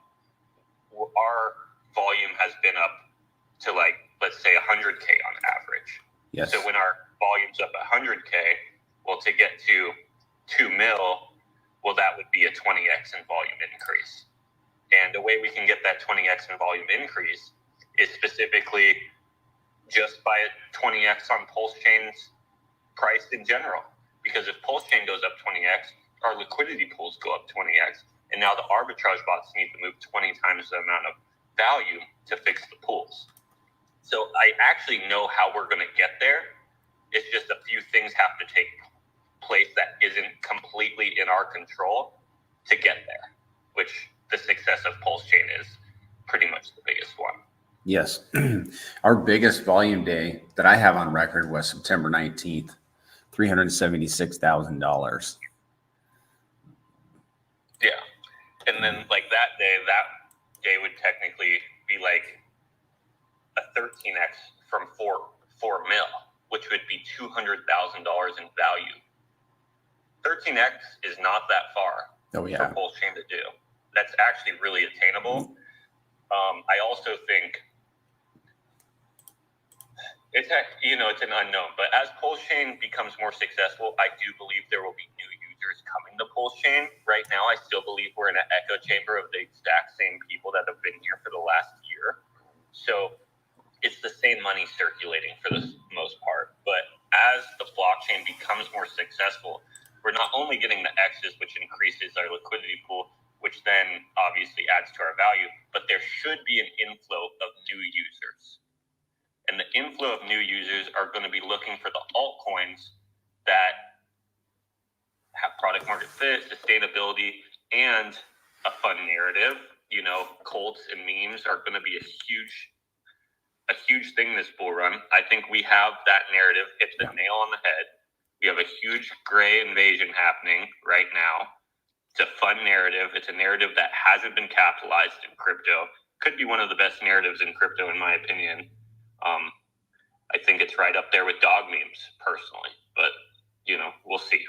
A: our volume has been up to like, let's say 100K on average.
B: Yes.
A: So when our volume's up 100K, well, to get to 2 mil, well, that would be a 20x in volume increase. And the way we can get that 20x in volume increase is specifically just by a 20x on PulseChain's price in general. Because if PulseChain goes up 20x, our liquidity pools go up 20x. And now the arbitrage bots need to move 20 times the amount of value to fix the pools. So I actually know how we're going to get there. It's just a few things have to take place that isn't completely in our control to get there, which the success of PulseChain is pretty much the biggest one.
B: Yes. Our biggest volume day that I have on record was September 19th, $376,000.
A: Yeah. And then like that day would technically be like a 13x from 4 mil, which would be $200,000 in value. 13x is not that far for PulseChain to do. That's actually really attainable. I also think it's an unknown, but as PulseChain becomes more successful, I do believe there will be new users coming to PulseChain. Right now, I still believe we're in an echo chamber of the exact same people that have been here for the last year. So it's the same money circulating for the most part. But as the blockchain becomes more successful, we're not only getting the X's, which increases our liquidity pool, which then obviously adds to our value, but there should be an inflow of new users. And the inflow of new users are going to be looking for the altcoins that have product market fit, sustainability, and a fun narrative. Cults and memes are going to be a huge thing this bull run. I think we have that narrative hit the nail on the head. We have a huge gray invasion happening right now. It's a fun narrative. It's a narrative that hasn't been capitalized in crypto. Could be one of the best narratives in crypto, in my opinion. I think it's right up there with dog memes, personally. But, we'll see.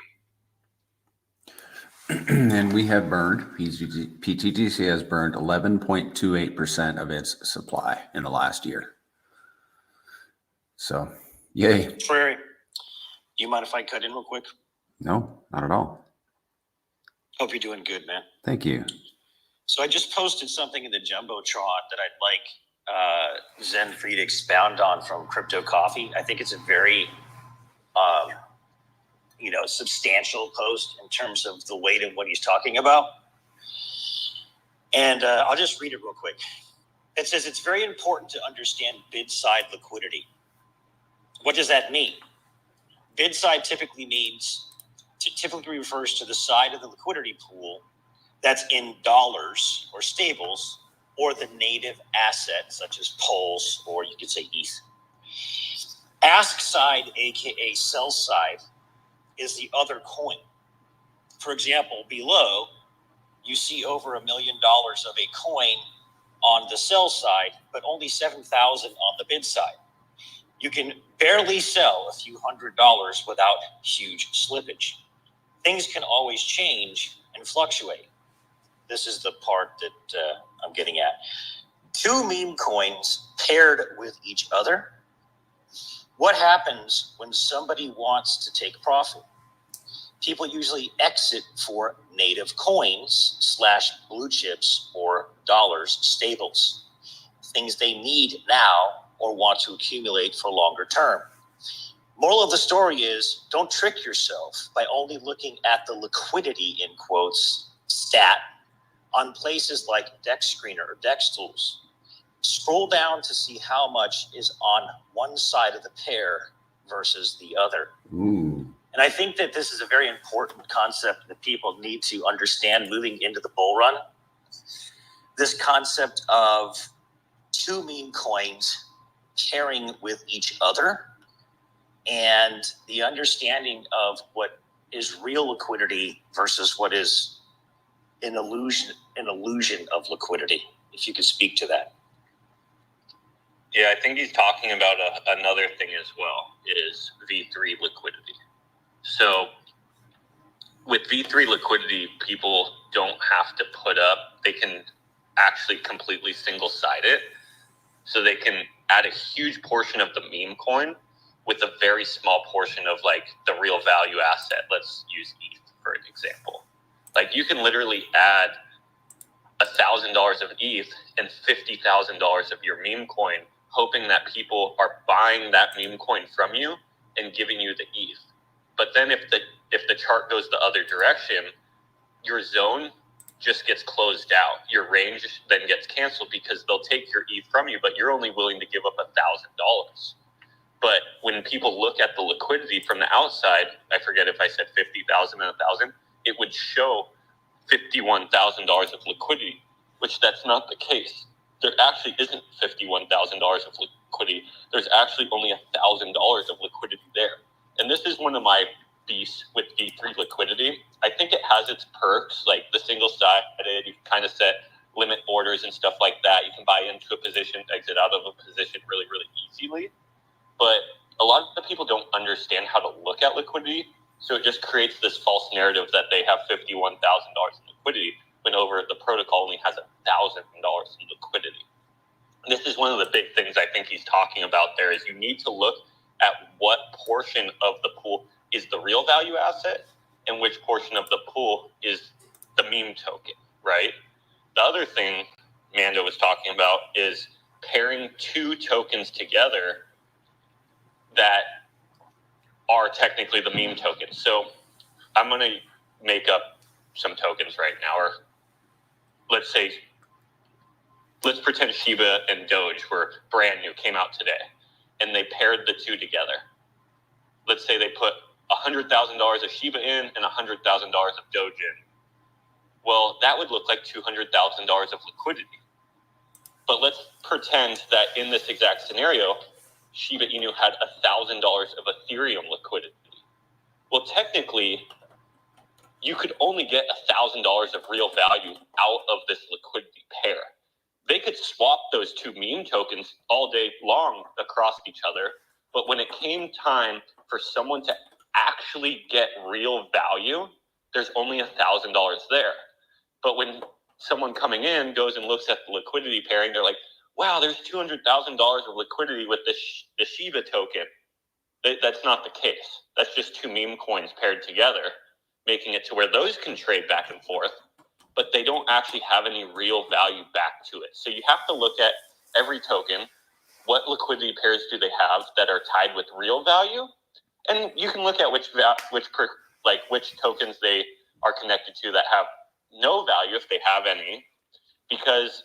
B: And we have burned, PTGC has burned 11.28% of its supply in the last year. So, yay.
D: Prairie, you mind if I cut in real quick?
B: No, not at all.
D: Hope you're doing good, man.
B: Thank you.
D: So I just posted something in the Jumbotron that I'd like Zen for you to expound on from Crypto Coffee. I think it's a very, substantial post in terms of the weight of what he's talking about. And I'll just read it real quick. It says, it's very important to understand bid side liquidity. What does that mean? Bid side typically refers to the side of the liquidity pool that's in dollars or stables or the native asset, such as Pulse, or you could say ETH. Ask side, aka sell side, is the other coin. For example, below, you see over $1 million of a coin on the sell side, but only 7,000 on the bid side. You can barely sell a few $100s without huge slippage. Things can always change and fluctuate. This is the part that I'm getting at. Two meme coins paired with each other. What happens when somebody wants to take profit? People usually exit for native coins / blue chips or dollars stables, things they need now or want to accumulate for longer term. Moral of the story is, don't trick yourself by only looking at the liquidity, in quotes, stat on places like Dex Screener or Dex Tools. Scroll down to see how much is on one side of the pair versus the other.
B: Ooh.
D: And I think that this is a very important concept that people need to understand moving into the bull run. This concept of two meme coins pairing with each other and the understanding of what is real liquidity versus what is an illusion of liquidity. If you could speak to that.
A: Yeah, I think he's talking about another thing as well, is V3 liquidity. So with V3 liquidity, people don't have to put up, they can actually completely single-side it. So they can add a huge portion of the meme coin with a very small portion of like the real value asset. Let's use ETH for an example. Like you can literally add $1,000 of ETH and $50,000 of your meme coin, hoping that people are buying that meme coin from you and giving you the ETH. But then if the chart goes the other direction, your zone just gets closed out. Your range then gets canceled because they'll take your ETH from you, but you're only willing to give up $1,000. But when people look at the liquidity from the outside, I forget if I said 50,000 and 1,000, it would show $51,000 of liquidity, which that's not the case. There actually isn't $51,000 of liquidity. There's actually only $1,000 of liquidity there. And this is one of my beasts with V3 liquidity. I think it has its perks, like the single-sided, you can kind of set limit orders and stuff like that. You can buy into a position, exit out of a position really, really easily. But a lot of the people don't understand how to look at liquidity. So it just creates this false narrative that they have $51,000 in liquidity, when over the protocol only has $1,000 in liquidity. And this is one of the big things I think he's talking about there, is you need to look at what portion of the pool is the real value asset and which portion of the pool is the meme token, right? The other thing Mando was talking about is pairing two tokens together that are technically the meme tokens. So I'm going to make up some tokens right now, or let's pretend Shiba and Doge were brand new, came out today, and they paired the two together. Let's say they put $100,000 of Shiba in and $100,000 of Doge in. Well, that would look like $200,000 of liquidity. But let's pretend that in this exact scenario, Shiba Inu had $1,000 of Ethereum liquidity. Well, technically, you could only get $1,000 of real value out of this liquidity pair. They could swap those two meme tokens all day long across each other, but when it came time for someone to actually get real value, there's only $1,000 there. But when someone coming in goes and looks at the liquidity pairing, they're like, wow, there's $200,000 of liquidity with the Shiba token. That's not the case. That's just two meme coins paired together, making it to where those can trade back and forth, but they don't actually have any real value back to it. So you have to look at every token. What liquidity pairs do they have that are tied with real value? And you can look at which tokens they are connected to that have no value, if they have any, because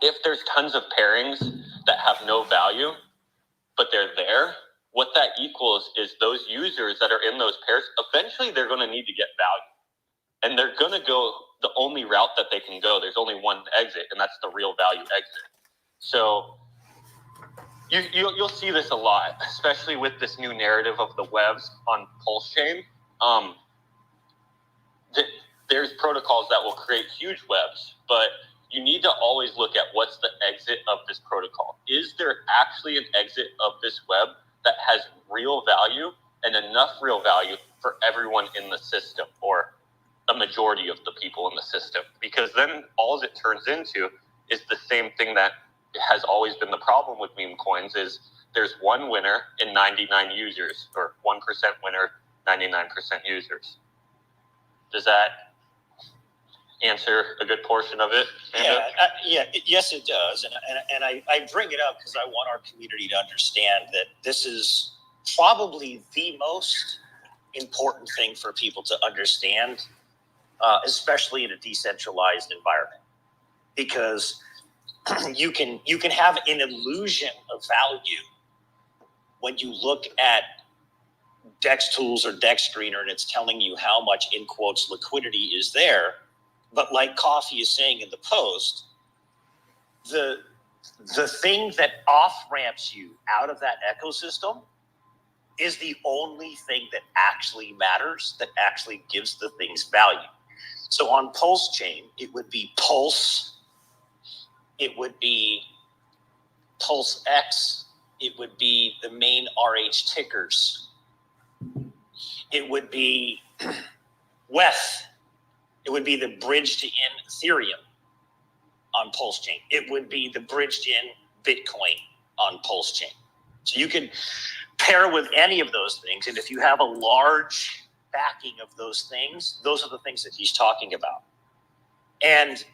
A: if there's tons of pairings that have no value, but they're there, what that equals is those users that are in those pairs, eventually they're going to need to get value. And they're going to go the only route that they can go. There's only one exit, and that's the real value exit. So you'll see this a lot, especially with this new narrative of the webs on PulseChain. There's protocols that will create huge webs, but you need to always look at what's the exit of this protocol. Is there actually an exit of this web that has real value and enough real value for everyone in the system, or a majority of the people in the system? Because then all it turns into is the same thing that has always been the problem with meme coins, is there's one winner in 99 users, or 1% winner, 99% users. Does that answer a good portion of it?
D: Yes, it does. And I bring it up because I want our community to understand that this is probably the most important thing for people to understand, especially in a decentralized environment, because you can have an illusion of value when you look at DEX tools or DEX screener and it's telling you how much, in quotes, liquidity is there. But like Coffee is saying in the post, the thing that off-ramps you out of that ecosystem is the only thing that actually matters, that actually gives the things value. So on PulseChain, it would be Pulse, it would be PulseX, it would be the main RH tickers, it would be WETH, it would be the bridged in Ethereum on PulseChain, it would be the bridged in Bitcoin on PulseChain. So you can pair with any of those things, and if you have a large backing of those things, those are the things that he's talking about. And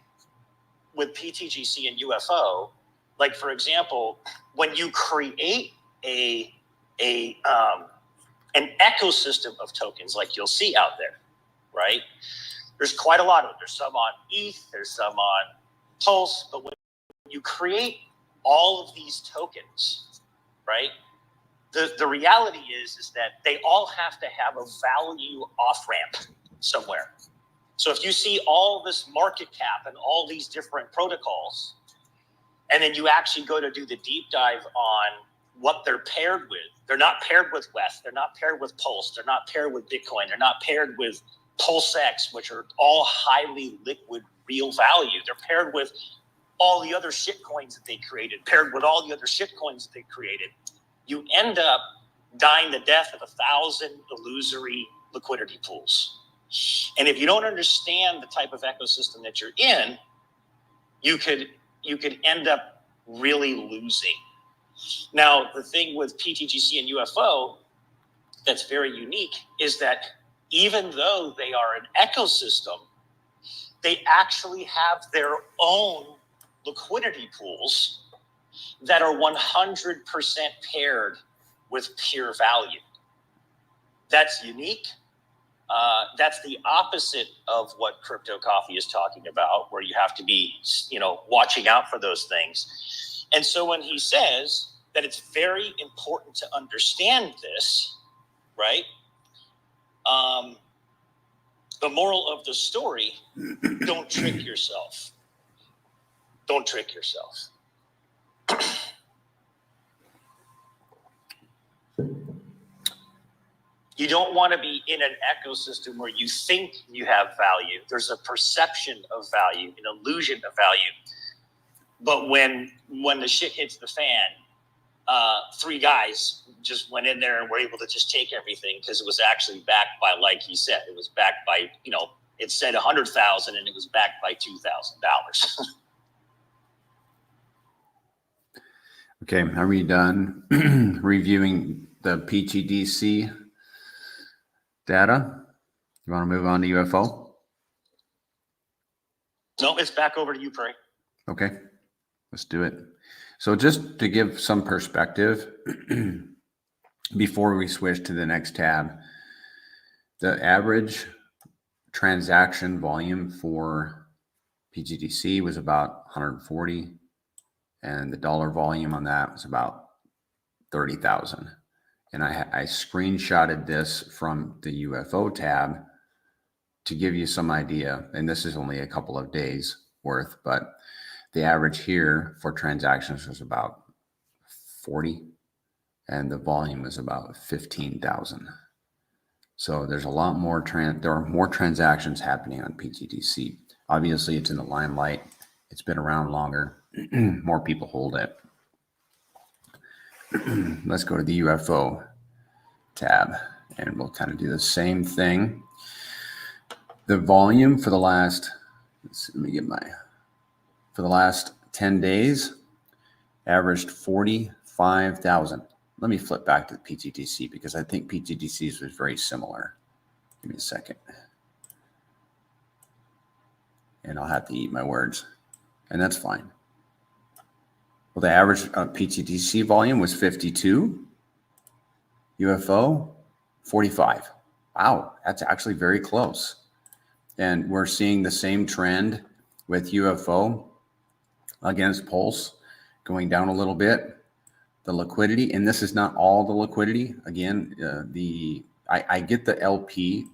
D: with PTGC and UFO, like for example, when you create an ecosystem of tokens like you'll see out there, right? There's quite a lot of them. There's some on ETH, there's some on Pulse, but when you create all of these tokens, right? The reality is that they all have to have a value off-ramp somewhere. So if you see all this market cap and all these different protocols, and then you actually go to do the deep dive on what they're paired with, they're not paired with WETH, they're not paired with Pulse, they're not paired with Bitcoin, they're not paired with PulseX, which are all highly liquid, real value. They're paired with all the other shit coins that they created, paired with all the other shit coins that they created. You end up dying the death of 1,000 illusory liquidity pools. And if you don't understand the type of ecosystem that you're in, you could end up really losing. Now, the thing with PTGC and UFO that's very unique is that even though they are an ecosystem, they actually have their own liquidity pools that are 100% paired with pure value. That's unique. That's the opposite of what Crypto Coffee is talking about, where you have to be, watching out for those things. And so when he says that it's very important to understand this, right? The moral of the story, don't trick yourself. Don't trick yourself. You don't want to be in an ecosystem where you think you have value. There's a perception of value, an illusion of value. But when the shit hits the fan, 3 guys just went in there and were able to just take everything because it was actually backed by, like he said, it was backed by, it said 100,000 and it was backed by $2,000.
B: Okay, are we done reviewing the PTGC data? You want to move on to UFO?
D: No, it's back over to you, Prairie.
B: Okay, let's do it. So just to give some perspective, before we switch to the next tab, the average transaction volume for PTGC was about 140, and the dollar volume on that was about 30,000. And I screenshotted this from the UFO tab to give you some idea. And this is only a couple of days worth, but the average here for transactions was about 40, and the volume was about 15,000. So there's a lot more, there are more transactions happening on PTGC. Obviously, it's in the limelight. It's been around longer. More people hold it. Let's go to the UFO tab, and we'll kind of do the same thing. The volume for the last, for the last 10 days, averaged 45,000. Let me flip back to the PTGC because I think PTGC's was very similar. Give me a second. And I'll have to eat my words, and that's fine. Well, the average PTGC volume was 52. UFO, 45. Wow, that's actually very close. And we're seeing the same trend with UFO against Pulse going down a little bit. The liquidity, and this is not all the liquidity. Again, I get the LP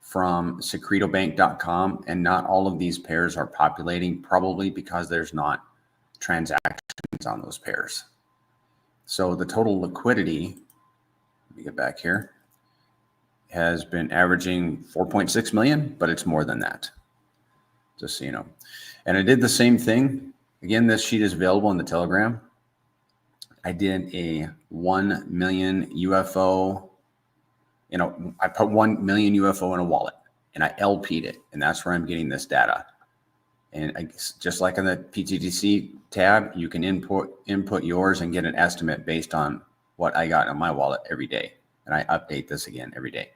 B: from secretobank.com, and not all of these pairs are populating, probably because there's not transactions on those pairs. So the total liquidity, let me get back here, has been averaging 4.6 million, but it's more than that, just so you know. And I did the same thing. Again, this sheet is available in the Telegram. I did a 1 million UFO, I put 1 million UFO in a wallet, and I LP'd it, and that's where I'm getting this data. And just like on the PTGC tab, you can input yours and get an estimate based on what I got in my wallet every day. And I update this again every day.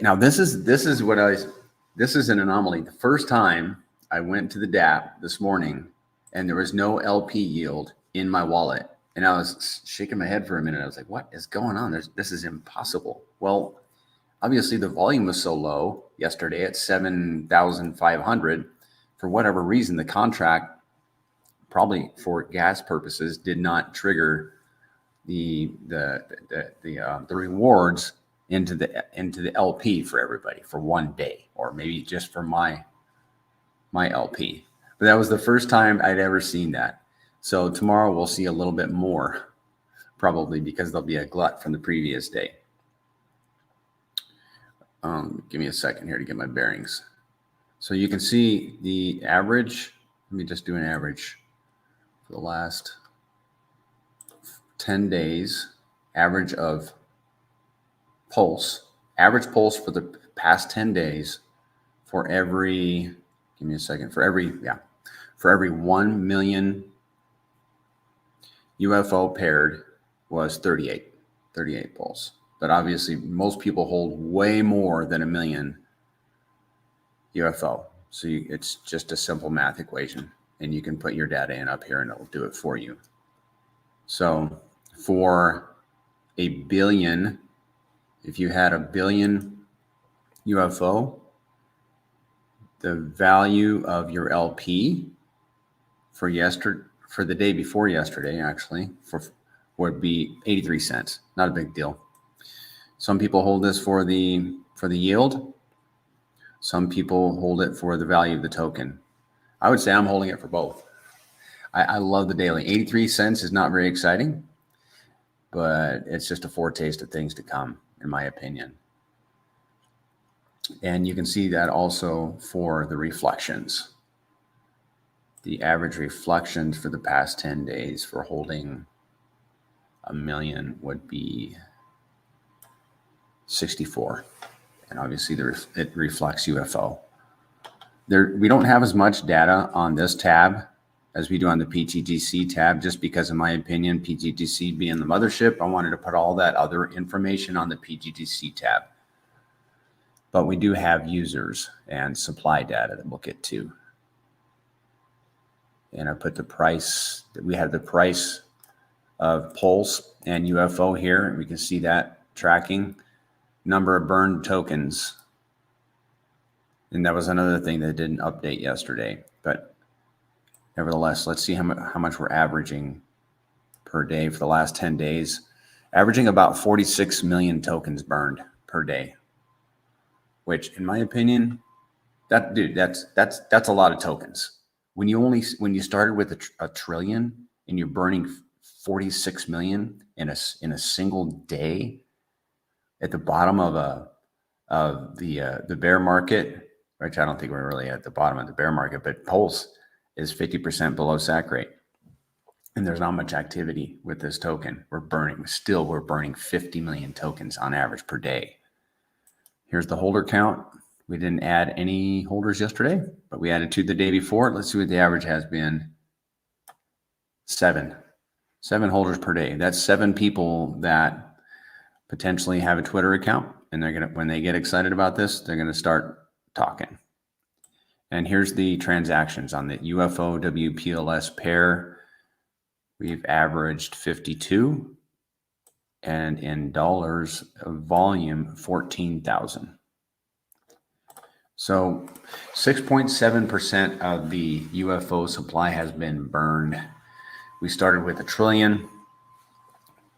B: Now this is an anomaly. The first time I went to the DApp this morning and there was no LP yield in my wallet, and I was shaking my head for a minute. I was like, what is going on? This is impossible. Well, obviously the volume was so low yesterday at 7,500. For whatever reason, the contract, probably for gas purposes, did not trigger the rewards into the LP for everybody for one day, or maybe just for my LP. But that was the first time I'd ever seen that. So tomorrow we'll see a little bit more, probably because there'll be a glut from the previous day. Give me a second here to get my bearings. So you can see the average. Let me just do an average for the last 10 days. Average of Pulse. Average Pulse for the past 10 days for every, give me a second, for every 1 million UFO paired was 38 Pulse. But obviously, most people hold way more than 1 million UFO. So it's just a simple math equation, and you can put your data in up here, and it'll do it for you. So for a billion, if you had 1 billion UFO, the value of your LP for the day before yesterday, actually, would be 83 cents. Not a big deal. Some people hold this for the yield. Some people hold it for the value of the token. I would say I'm holding it for both. I love the daily. 83 cents is not very exciting, but it's just a foretaste of things to come, in my opinion. And you can see that also for the reflections. The average reflections for the past 10 days for holding 1 million would be 64. And obviously it reflects UFO. We don't have as much data on this tab as we do on the PTGC tab, just because in my opinion, PTGC being the mothership, I wanted to put all that other information on the PTGC tab. But we do have users and supply data that we'll get to. And I put the price, we have the price of Pulse and UFO here, and we can see that tracking number of burned tokens. And that was another thing that didn't update yesterday. But nevertheless, let's see how much we're averaging per day for the last 10 days. Averaging about 46 million tokens burned per day. Which, in my opinion, that's a lot of tokens. When you started with a trillion and you're burning 46 million in a single day at the bottom of the bear market, which I don't think we're really at the bottom of the bear market, but Pulse is 50% below SAC rate, and there's not much activity with this token. We're burning 50 million tokens on average per day. Here's the holder count. We didn't add any holders yesterday, but we added 2 the day before. Let's see what the average has been. 7 holders per day. That's 7 people that potentially have a Twitter account, and they're gonna, when they get excited about this, they're gonna start talking. And here's the transactions on the UFO WPLS pair. We've averaged 52, and in dollars of volume, 14,000. So 6.7% of the UFO supply has been burned. We started with 1 trillion.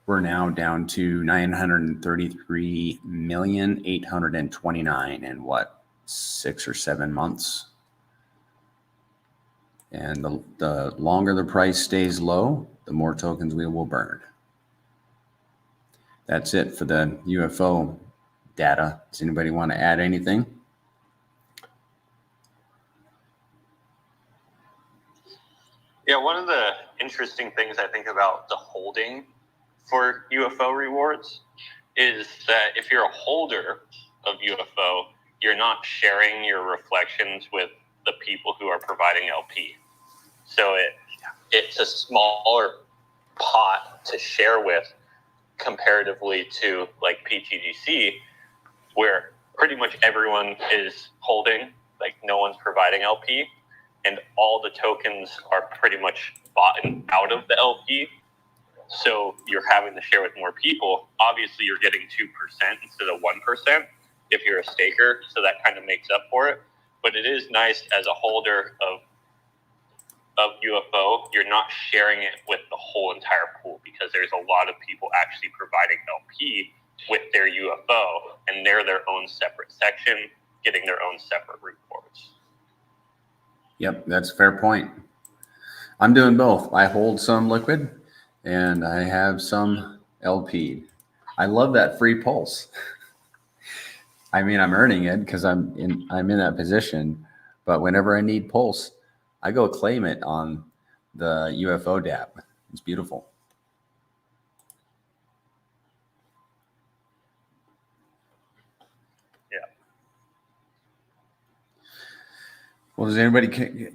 B: We're now down to 933,829,000 in what, 6 or 7 months? And the longer the price stays low, the more tokens we will burn. That's it for the UFO data. Does anybody want to add anything?
A: Yeah, one of the interesting things I think about the holding for UFO rewards is that if you're a holder of UFO, you're not sharing your reflections with the people who are providing LP. So it's a smaller pot to share with comparatively to like PTGC, where pretty much everyone is holding, like no one's providing LP, and all the tokens are pretty much bought out of the LP. So you're having to share with more people. Obviously, you're getting 2% instead of 1% if you're a staker, so that kind of makes up for it. But it is nice as a holder of UFO, you're not sharing it with the whole entire pool, because there's a lot of people actually providing LP with their UFO, and they're their own separate section, getting their own separate rewards.
B: Yep, that's a fair point. I'm doing both. I hold some liquid and I have some LP. I love that free pulse. I mean, I'm earning it because I'm in that position, but whenever I need pulse, I go claim it on the UFO dApp. It's beautiful.
A: Yeah.
B: Well, does anybody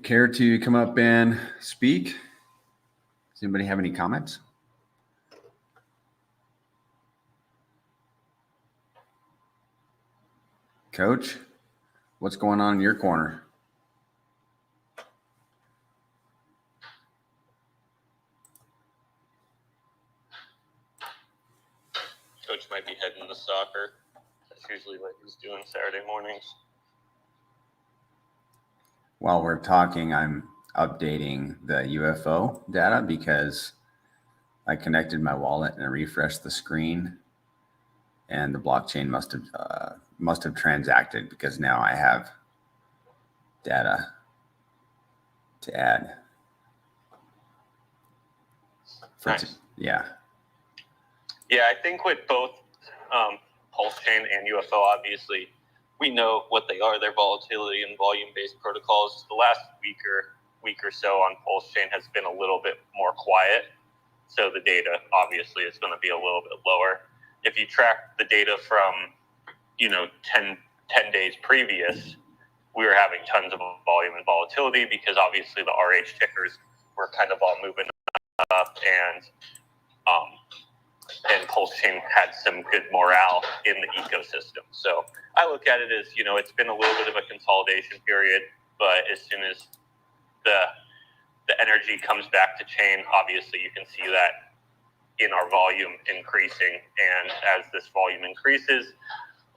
B: care to come up and speak? Does anybody have any comments? Coach, what's going on in your corner?
A: Coach might be heading to soccer. That's usually what he's doing Saturday mornings.
B: While we're talking, I'm updating the UFO data because I connected my wallet and I refreshed the screen, and the blockchain must have transacted, because now I have data to add.
A: Nice.
B: Yeah.
A: Yeah, I think with both PulseChain and UFO, obviously, we know what they are. They're volatility and volume-based protocols. The last week or so on PulseChain has been a little bit more quiet. So the data, obviously, is going to be a little bit lower. If you track the data from, 10 days previous, we were having tons of volume and volatility because obviously the RH tickers we're kind of all moving up, and PulseChain had some good morale in the ecosystem. So I look at it as, it's been a little bit of a consolidation period, but as soon as the energy comes back to chain, obviously you can see that in our volume increasing. And as this volume increases,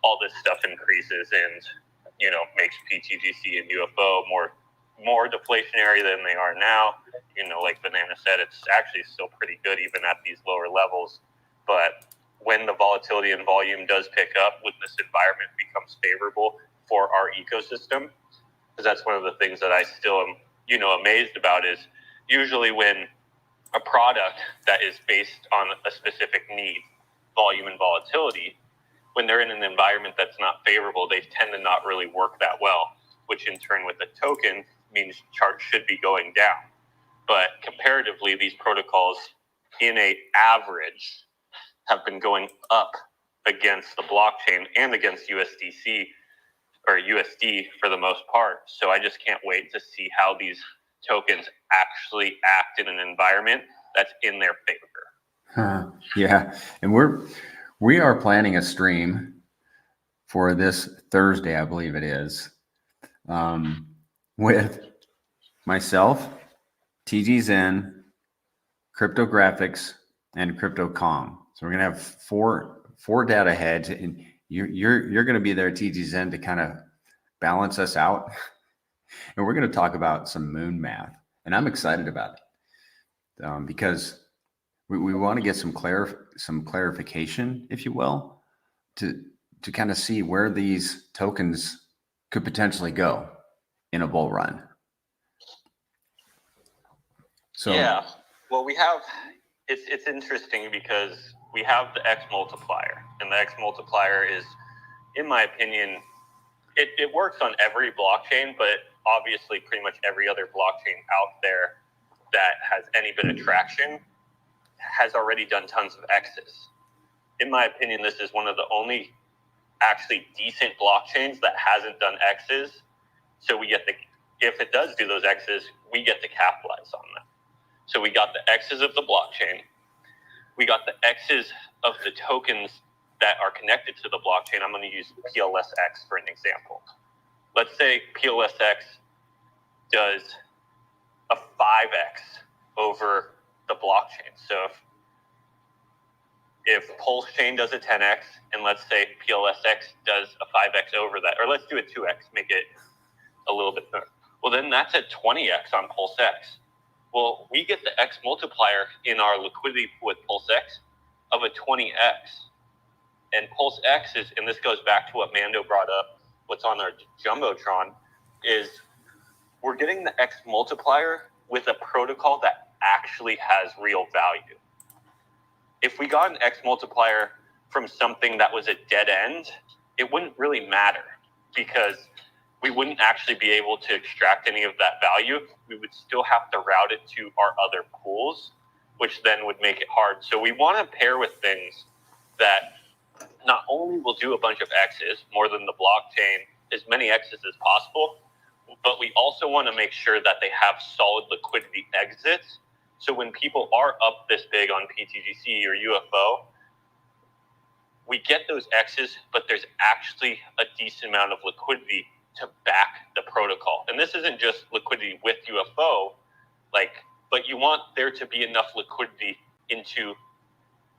A: all this stuff increases and, makes PTGC and UFO more deflationary than they are now. Like Banana said, it's actually still pretty good even at these lower levels. But when the volatility and volume does pick up, when this environment becomes favorable for our ecosystem, because that's one of the things that I still am, amazed about, is usually when a product that is based on a specific need, volume and volatility, when they're in an environment that's not favorable, they tend to not really work that well, which in turn with the token means charts should be going down. But comparatively, these protocols in a average have been going up against the blockchain and against USDC or USD for the most part. So I just can't wait to see how these tokens actually act in an environment that's in their favor.
B: Yeah, and we are planning a stream for this Thursday, I believe it is, with myself, TG Zen, Cryptographics, and CryptoCom. So we're gonna have four data heads, and you're gonna be there, TG Zen, to kind of balance us out, and we're gonna talk about some moon math, and I'm excited about it because we want to get some clarification, if you will, to kind of see where these tokens could potentially go in a bull run. So
A: yeah, well, it's interesting because we have the X multiplier, and the X multiplier is, in my opinion, it works on every blockchain, but obviously pretty much every other blockchain out there that has any bit of traction has already done tons of X's. In my opinion, this is one of the only actually decent blockchains that hasn't done X's. So if it does do those X's, we get to capitalize on them. So we got the X's of the blockchain. We got the X's of the tokens that are connected to the blockchain. I'm going to use PLSX for an example. Let's say PLSX does a 5X over the blockchain. So if PulseChain does a 10X, and let's say PLSX does a 5X over that, or let's do a 2X, make it a little bit better. Well, then that's a 20X on PulseX. Well, we get the X multiplier in our liquidity pool with PulseX of a 20X. And PulseX is, and this goes back to what Mando brought up, what's on our Jumbotron, is we're getting the X multiplier with a protocol that actually has real value. If we got an X multiplier from something that was a dead end, it wouldn't really matter because we wouldn't actually be able to extract any of that value. We would still have to route it to our other pools, which then would make it hard. So we want to pair with things that not only will do a bunch of X's, more than the blockchain, as many X's as possible, but we also want to make sure that they have solid liquidity exits. So when people are up this big on PTGC or UFO, we get those X's, but there's actually a decent amount of liquidity to back the protocol. And this isn't just liquidity with UFO, but you want there to be enough liquidity into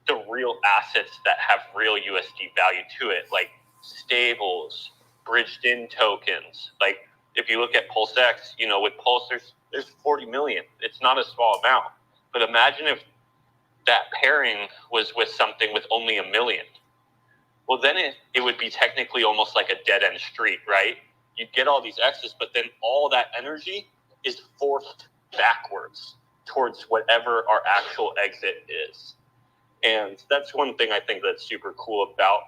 A: the real assets that have real USD value to it, like stables, bridged in tokens. Like if you look at PulseX, with Pulse, there's 40 million. It's not a small amount. But imagine if that pairing was with something with only 1 million. Well, then it would be technically almost like a dead end street, right? You'd get all these X's, but then all that energy is forced backwards towards whatever our actual exit is. And that's one thing I think that's super cool about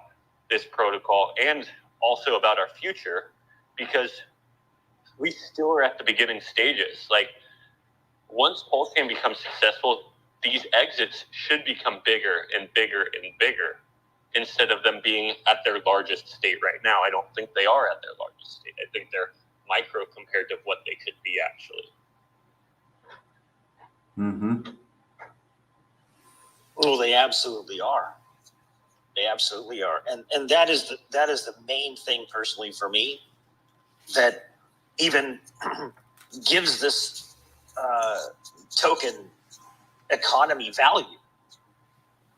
A: this protocol and also about our future, because we still are at the beginning stages. Like once PulseChain becomes successful, these exits should become bigger and bigger and bigger instead of them being at their largest state right now. I don't think they are at their largest state. I think they're micro compared to what they could be actually.
B: Mm-hmm.
D: Well, they absolutely are. They absolutely are, and that is the main thing personally for me that even gives this token economy value.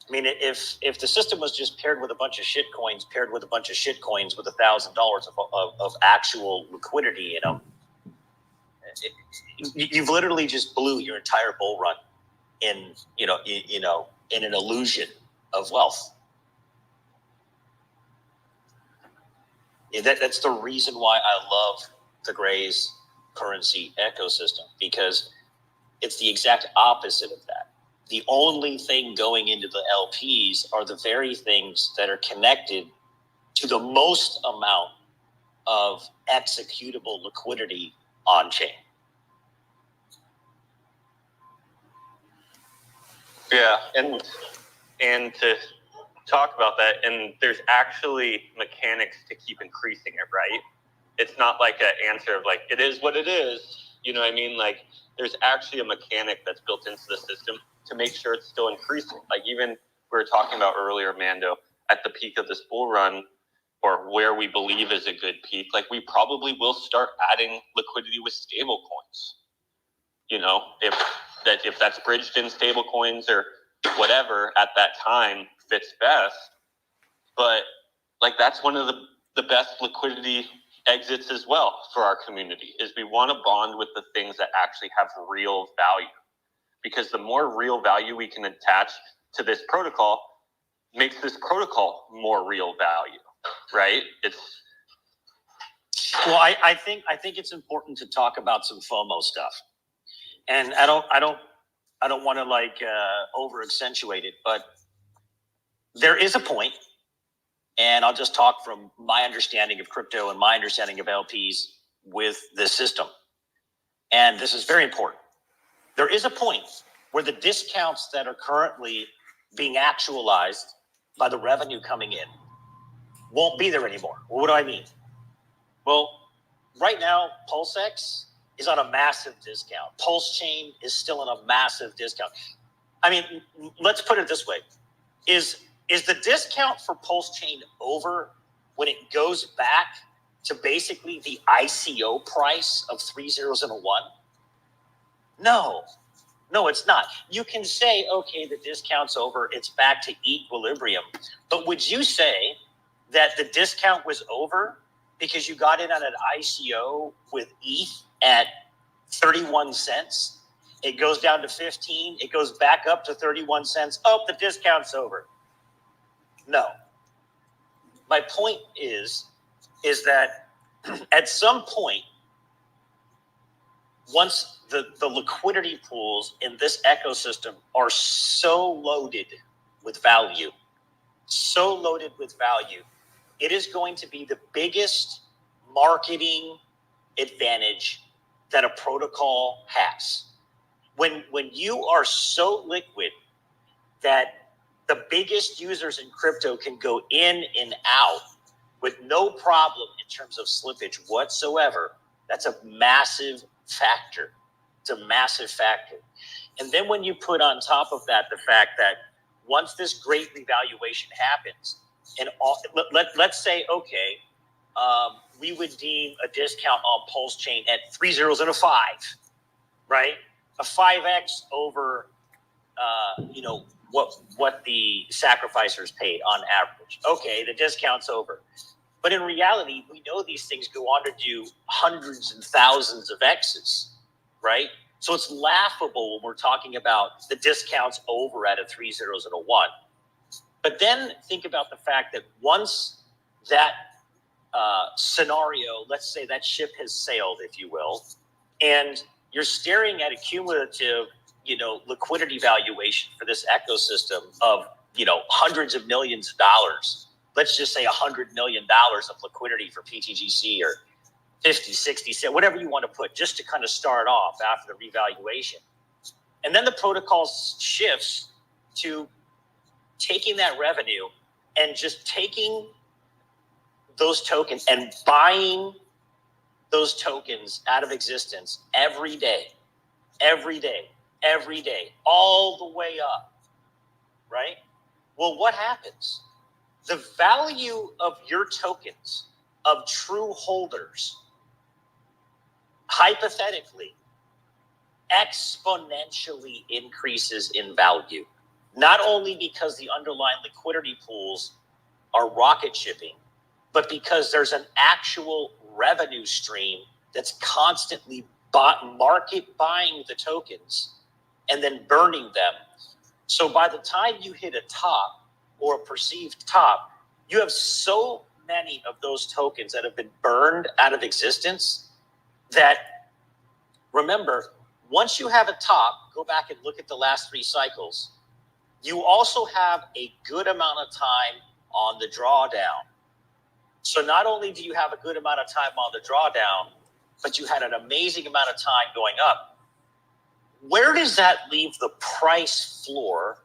D: I mean, if the system was just paired with a bunch of shit coins, paired with a bunch of shit coins with $1,000 of actual liquidity in them, you've literally just blew your entire bull run in in an illusion of wealth. That's the reason why I love the Gray's currency ecosystem, because it's the exact opposite of that. The only thing going into the LPs are the very things that are connected to the most amount of executable liquidity on chain.
A: Yeah, and to talk about that, and there's actually mechanics to keep increasing it, right? It's not like an answer of like, it is what it is. You know what I mean? Like, there's actually a mechanic that's built into the system to make sure it's still increasing. Like, even we were talking about earlier, Mando, at the peak of this bull run, or where we believe is a good peak, like, we probably will start adding liquidity with stable coins. You know, if that's bridged in stable coins or whatever at that time fits best. But like, that's one of the best liquidity exits as well for our community, is we want to bond with the things that actually have real value, because the more real value we can attach to this protocol makes this protocol more real value, right?
D: Well, I think it's important to talk about some FOMO stuff, and I don't want to like over accentuate it, but there is a point, and I'll just talk from my understanding of crypto and my understanding of LPs with this system. And this is very important. There is a point where the discounts that are currently being actualized by the revenue coming in won't be there anymore. Well, what do I mean? Well, right now, PulseX is on a massive discount. PulseChain is still on a massive discount. I mean, let's put it this way. Is the discount for PulseChain over when it goes back to basically the ICO price of 3 zeros and a 1? No, it's not. You can say, okay, the discount's over, it's back to equilibrium. But would you say that the discount was over because you got in on an ICO with ETH at 31 cents? It goes down to 15, it goes back up to 31 cents. Oh, the discount's over. No. My point is that at some point, once the liquidity pools in this ecosystem are so loaded with value, it is going to be the biggest marketing advantage that a protocol has. When you are so liquid that the biggest users in crypto can go in and out with no problem in terms of slippage whatsoever, that's a massive factor. It's a massive factor. And then when you put on top of that the fact that once this great revaluation happens, and let's say, okay, we would deem a discount on PulseChain at 3 zeros and a 5, right? A 5x over, what the sacrificers paid on average. Okay, the discount's over. But in reality, we know these things go on to do hundreds and thousands of X's, right? So it's laughable when we're talking about the discounts over at a 3 zeros and a 1. But then think about the fact that once that scenario, let's say that ship has sailed, if you will, and you're staring at a cumulative, liquidity valuation for this ecosystem of, hundreds of millions of dollars. Let's just say $100 million of liquidity for PTGC, or 50, 60, whatever you want to put, just to kind of start off after the revaluation. And then the protocol shifts to taking that revenue and just taking those tokens and buying those tokens out of existence every day. every day, all the way up, right? Well, what happens? The value of your tokens, of true holders, hypothetically, exponentially increases in value. Not only because the underlying liquidity pools are rocket shipping, but because there's an actual revenue stream that's constantly market buying the tokens and then burning them. So by the time you hit a top or a perceived top, you have so many of those tokens that have been burned out of existence that, remember, once you have a top, go back and look at the last 3 cycles, you also have a good amount of time on the drawdown. So not only do you have a good amount of time on the drawdown, but you had an amazing amount of time going up. Where does that leave the price floor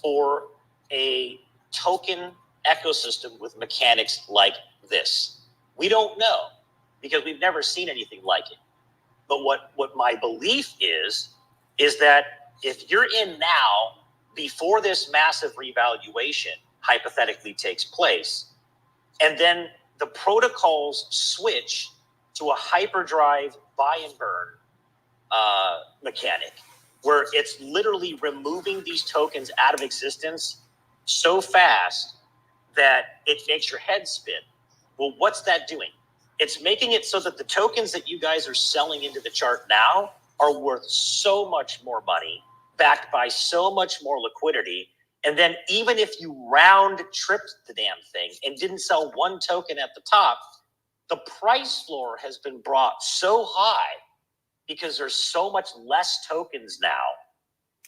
D: for a token ecosystem with mechanics like this? We don't know, because we've never seen anything like it. But what my belief is that if you're in now, before this massive revaluation hypothetically takes place, and then the protocols switch to a hyperdrive buy and burn mechanic, where it's literally removing these tokens out of existence so fast that it makes your head spin. Well, what's that doing? It's making it so that the tokens that you guys are selling into the chart now are worth so much more money, backed by so much more liquidity. And then even if you round tripped the damn thing and didn't sell one token at the top, the price floor has been brought so high because there's so much less tokens now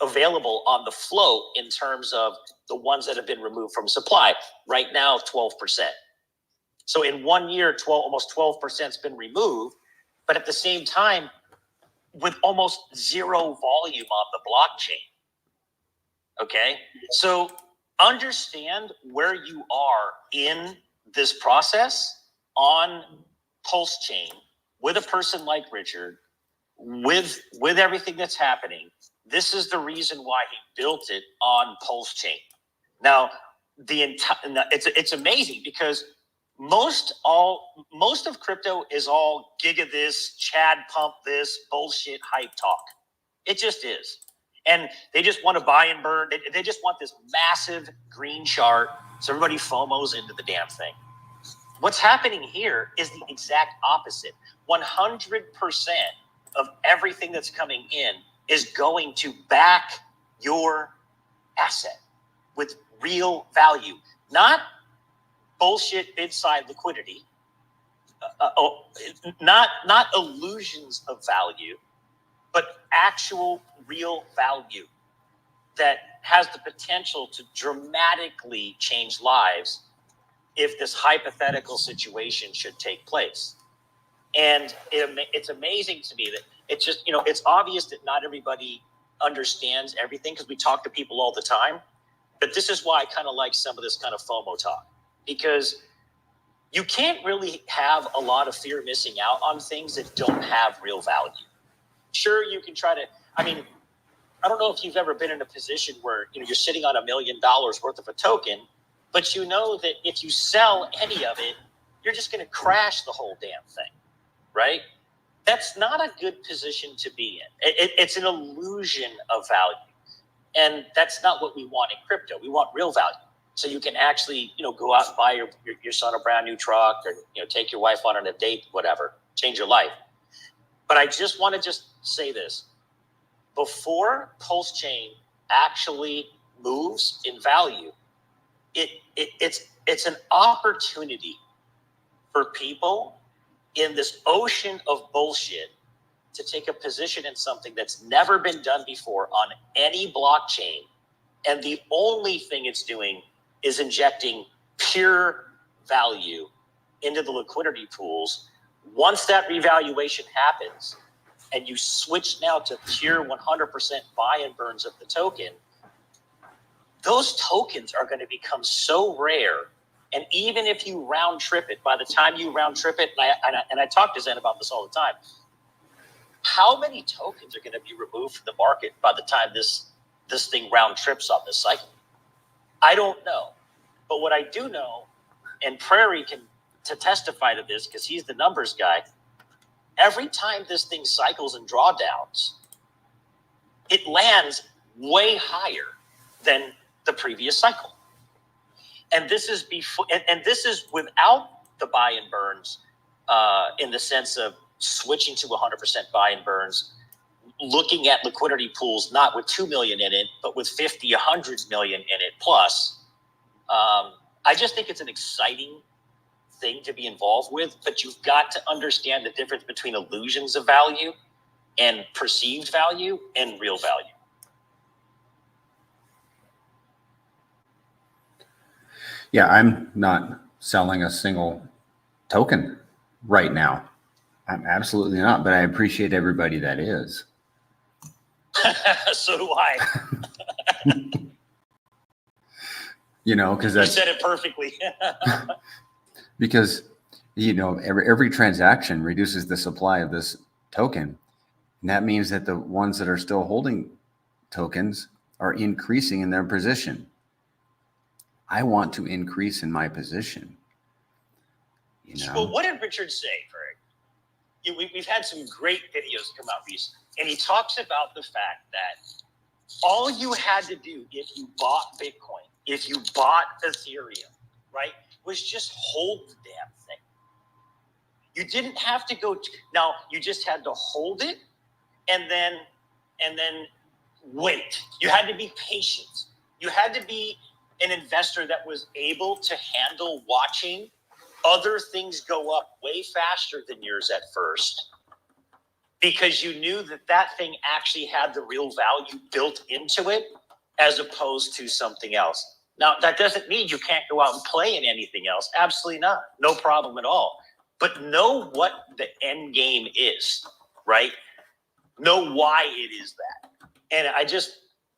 D: available on the float in terms of the ones that have been removed from supply. Right now, 12%. So in 1 year, almost 12% has been removed, but at the same time, with almost zero volume on the blockchain. Okay, so understand where you are in this process on PulseChain with a person like Richard, with everything that's happening. This is the reason why he built it on PulseChain. Now, it's amazing because most of crypto is all giga this, Chad pump this, bullshit hype talk. It just is. And they just want to buy and burn. They just want this massive green chart so everybody FOMOs into the damn thing. What's happening here is the exact opposite. 100% of everything that's coming in is going to back your asset with real value, not bullshit bid side liquidity, not illusions of value, but actual real value that has the potential to dramatically change lives if this hypothetical situation should take place. And it's amazing to me that it's just, it's obvious that not everybody understands everything because we talk to people all the time. But this is why I kind of like some of this kind of FOMO talk, because you can't really have a lot of fear missing out on things that don't have real value. Sure, you can try to, I don't know if you've ever been in a position where you're sitting on $1 million worth of a token, but you know that if you sell any of it, you're just going to crash the whole damn thing, right? That's not a good position to be in. It's an illusion of value. And that's not what we want in crypto. We want real value. So you can actually, go out and buy your son a brand new truck, or, take your wife on a date, whatever, change your life. But I just want to say this. Before PulseChain actually moves in value, it's an opportunity for people in this ocean of bullshit to take a position in something that's never been done before on any blockchain. And the only thing it's doing is injecting pure value into the liquidity pools. Once that revaluation happens and you switch now to pure 100% buy and burns of the token, those tokens are going to become so rare. And even if you round trip it, by the time you round trip it, and I talk to Zen about this all the time, how many tokens are going to be removed from the market by the time this thing round trips on this cycle? I don't know. But what I do know, and Prairie can to testify to this because he's the numbers guy, every time this thing cycles in drawdowns, it lands way higher than the previous cycle. And this is before, and this is without the buy and burns, in the sense of switching to 100% buy and burns, looking at liquidity pools not with 2 million in it, but with 50, 100 million in it plus. I just think it's an exciting thing to be involved with, but you've got to understand the difference between illusions of value and perceived value and real value.
B: Yeah, I'm not selling a single token right now. I'm absolutely not, but I appreciate everybody that is.
D: So do I.
B: Because
D: You
B: that's
D: said it perfectly.
B: because every transaction reduces the supply of this token, and that means that the ones that are still holding tokens are increasing in their position. I want to increase in my position.
D: Well, what did Richard say, Craig? We've had some great videos come out recently, and he talks about the fact that all you had to do if you bought Bitcoin, if you bought Ethereum, right, was just hold the damn thing. You didn't have to go. Now you just had to hold it, and then wait. You had to be patient. You had to be an investor that was able to handle watching other things go up way faster than yours at first, because you knew that thing actually had the real value built into it as opposed to something else. Now, that doesn't mean you can't go out and play in anything else. Absolutely not. No problem at all. But know what the end game is, right? Know why it is that. And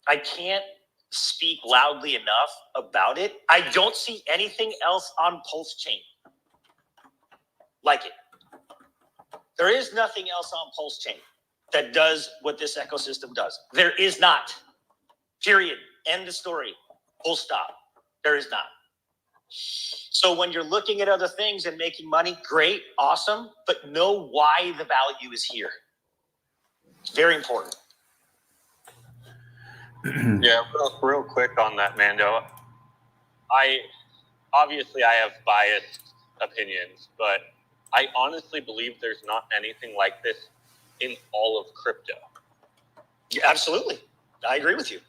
D: I can't speak loudly enough about it. I don't see anything else on PulseChain like it. There is nothing else on PulseChain that does what this ecosystem does. There is not. Period. End of story. Full stop. There is not. So when you're looking at other things and making money, great, awesome, but know why the value is here. It's very important.
A: Yeah, real quick on that, Mando. I have biased opinions, but I honestly believe there's not anything like this in all of crypto.
D: Yeah, absolutely. I agree with you.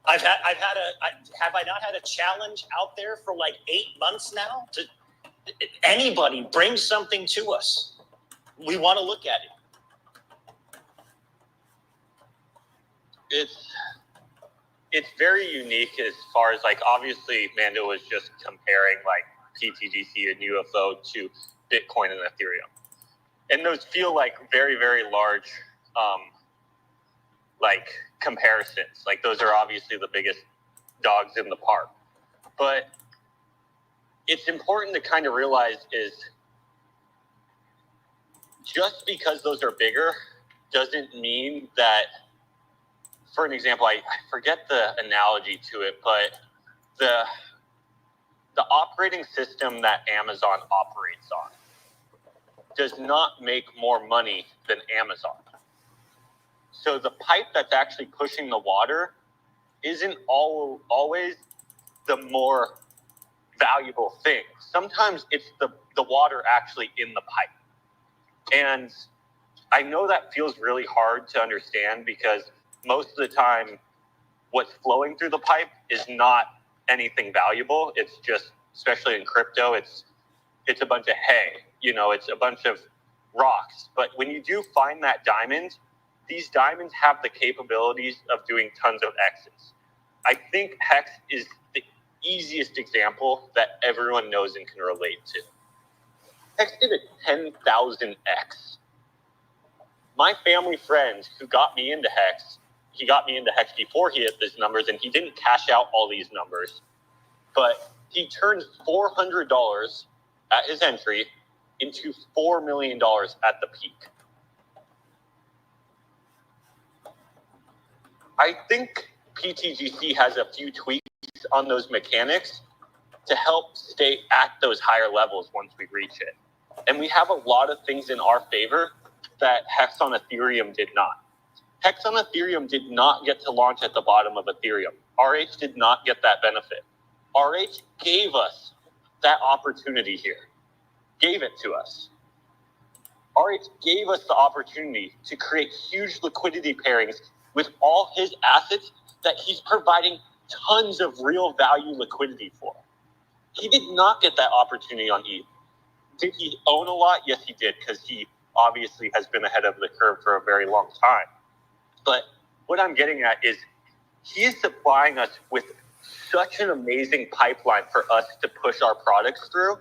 D: Have I not had a challenge out there for like 8 months now? Anybody bring something to us. We want to look at it.
A: It's very unique as far as, like, obviously Mando was just comparing like PTGC and UFO to Bitcoin and Ethereum. And those feel like very, very large like comparisons. Like, those are obviously the biggest dogs in the park. But it's important to kind of realize is just because those are bigger doesn't mean that, for an example, I forget the analogy to it, but the operating system that Amazon operates on does not make more money than Amazon. So the pipe that's actually pushing the water isn't always the more valuable thing. Sometimes it's the water actually in the pipe. And I know that feels really hard to understand because most of the time what's flowing through the pipe is not anything valuable. It's just, especially in crypto, it's a bunch of hay, it's a bunch of rocks. But when you do find that diamond, these diamonds have the capabilities of doing tons of X's. I think Hex is the easiest example that everyone knows and can relate to. Hex did a 10,000X. My family friend who got me into Hex, he got me into Hex before he hit these numbers, and he didn't cash out all these numbers, but he turned $400 at his entry into $4 million at the peak. I think PTGC has a few tweaks on those mechanics to help stay at those higher levels once we reach it. And we have a lot of things in our favor that Hex on Ethereum did not. Hex on Ethereum did not get to launch at the bottom of Ethereum. RH did not get that benefit. RH gave us that opportunity here, gave it to us. RH gave us the opportunity to create huge liquidity pairings with all his assets that he's providing tons of real value liquidity for. He did not get that opportunity on ETH. Did he own a lot? Yes, he did, because he obviously has been ahead of the curve for a very long time. But what I'm getting at is he is supplying us with such an amazing pipeline for us to push our products through.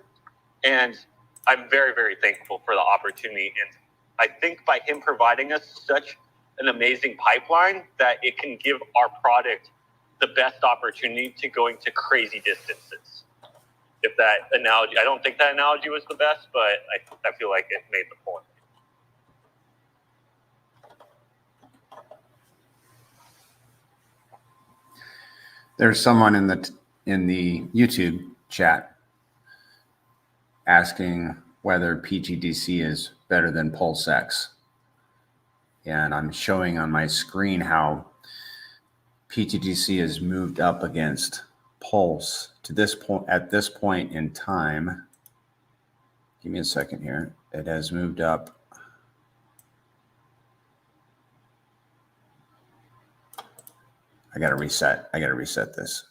A: And I'm very, very thankful for the opportunity. And I think by him providing us such an amazing pipeline that it can give our product the best opportunity to going to crazy distances. If that analogy, I don't think that analogy was the best, but I feel like it made the point.
B: There's someone in the YouTube chat asking whether PTGC is better than PulseX. And I'm showing on my screen how PTGC has moved up against Pulse to this point. At this point in time, give me a second here. It has moved up. I got to reset this.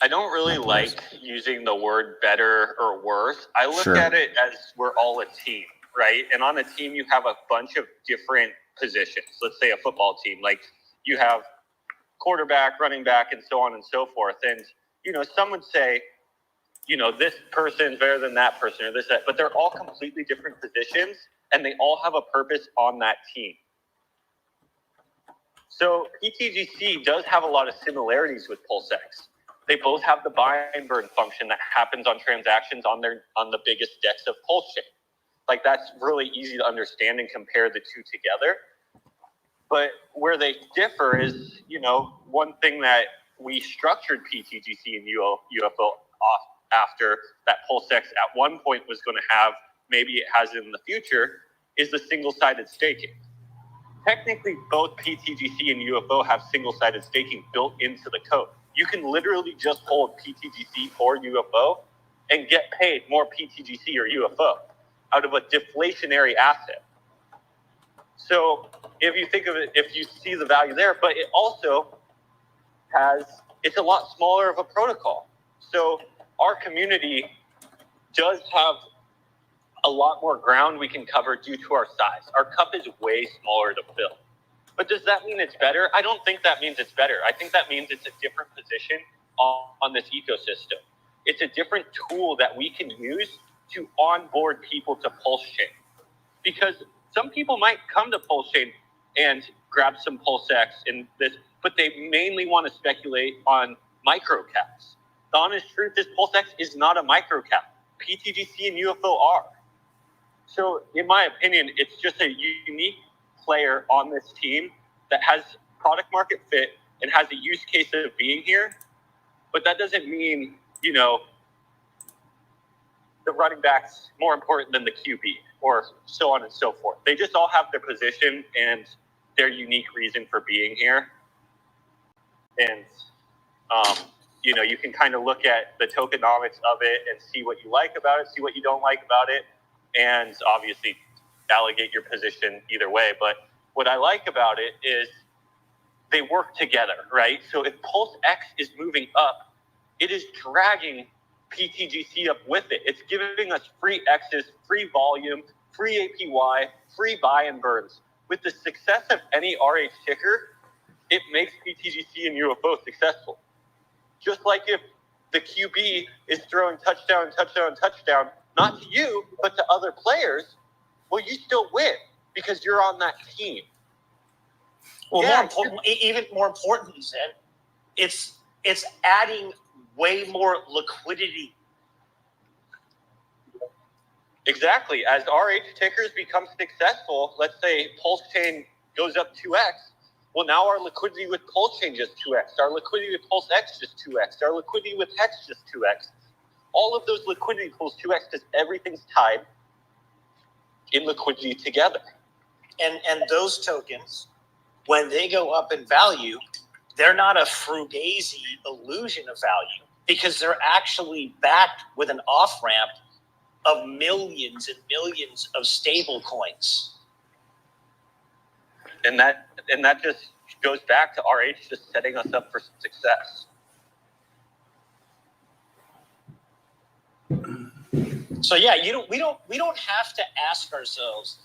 A: I don't really like using the word better or worse. I look
B: Sure.
A: at it as we're all a team, right? And on a team, you have a bunch of different positions. Let's say a football team, like you have quarterback, running back, and so on and so forth. And, you know, some would say, you know, this person's better than that person or this, that, but they're all completely different positions and they all have a purpose on that team. So PTGC does have a lot of similarities with PulseX. They both have the buy and burn function that happens on transactions on the biggest DEX of PulseChain. Like, that's really easy to understand and compare the two together. But where they differ is, you know, one thing that we structured PTGC and UFO off after that PulseX at one point was going to have, maybe it has in the future, is the single-sided staking. Technically, both PTGC and UFO have single-sided staking built into the code. You can literally just hold PTGC or UFO and get paid more PTGC or UFO out of a deflationary asset. So if you think of it, if you see the value there, but it also it's a lot smaller of a protocol. So our community does have a lot more ground we can cover due to our size. Our cup is way smaller to fill. But does that mean it's better? I don't think that means it's better. I think that means it's a different position on this ecosystem. It's a different tool that we can use to onboard people to PulseChain. Because some people might come to PulseChain and grab some PulseX and this, but they mainly want to speculate on microcaps. The honest truth is PulseX is not a microcap. PTGC and UFO are. So in my opinion, it's just a unique player on this team that has product market fit and has a use case of being here. But that doesn't mean, you know, the running back's more important than the QB or so on and so forth. They just all have their position and their unique reason for being here. And, you know, you can kind of look at the tokenomics of it and see what you like about it, see what you don't like about it, and obviously delegate your position either way. But what I like about it is they work together, right? So if PulseX is moving up, it is dragging PTGC up with it. It's giving us free X's, free volume, free APY, free buy and burns. With the success of any RH ticker, it makes PTGC and UFO successful. Just like if the QB is throwing touchdown, touchdown, touchdown, not to you, but to other players, well, you still win because you're on that team.
D: Well,
A: Yeah,
D: even more important, Zen, it's adding way more liquidity.
A: Exactly. As RH tickers become successful, let's say PulseChain goes up 2x. Well, now our liquidity with PulseChain just 2x. Our liquidity with PulseX just 2x. Our liquidity with Hex just 2x. All of those liquidity pools 2x because everything's tied in liquidity together.
D: And those tokens, when they go up in value, they're not a fugazi illusion of value because they're actually backed with an off-ramp of millions and millions of stable coins.
A: And that just goes back to RH just setting us up for success.
D: So yeah, we don't have to ask ourselves,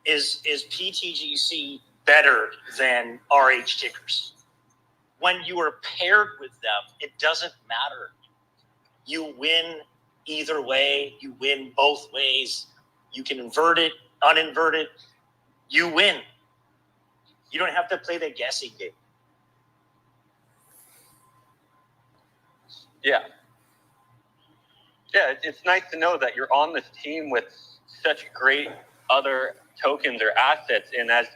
D: is PTGC better than RH tickers? When you are paired with them, it doesn't matter. You win either way. You win both ways. You can invert it, uninvert it. You win. You don't have to play the guessing game.
A: Yeah. Yeah, it's nice to know that you're on this team with such great other tokens or assets. And as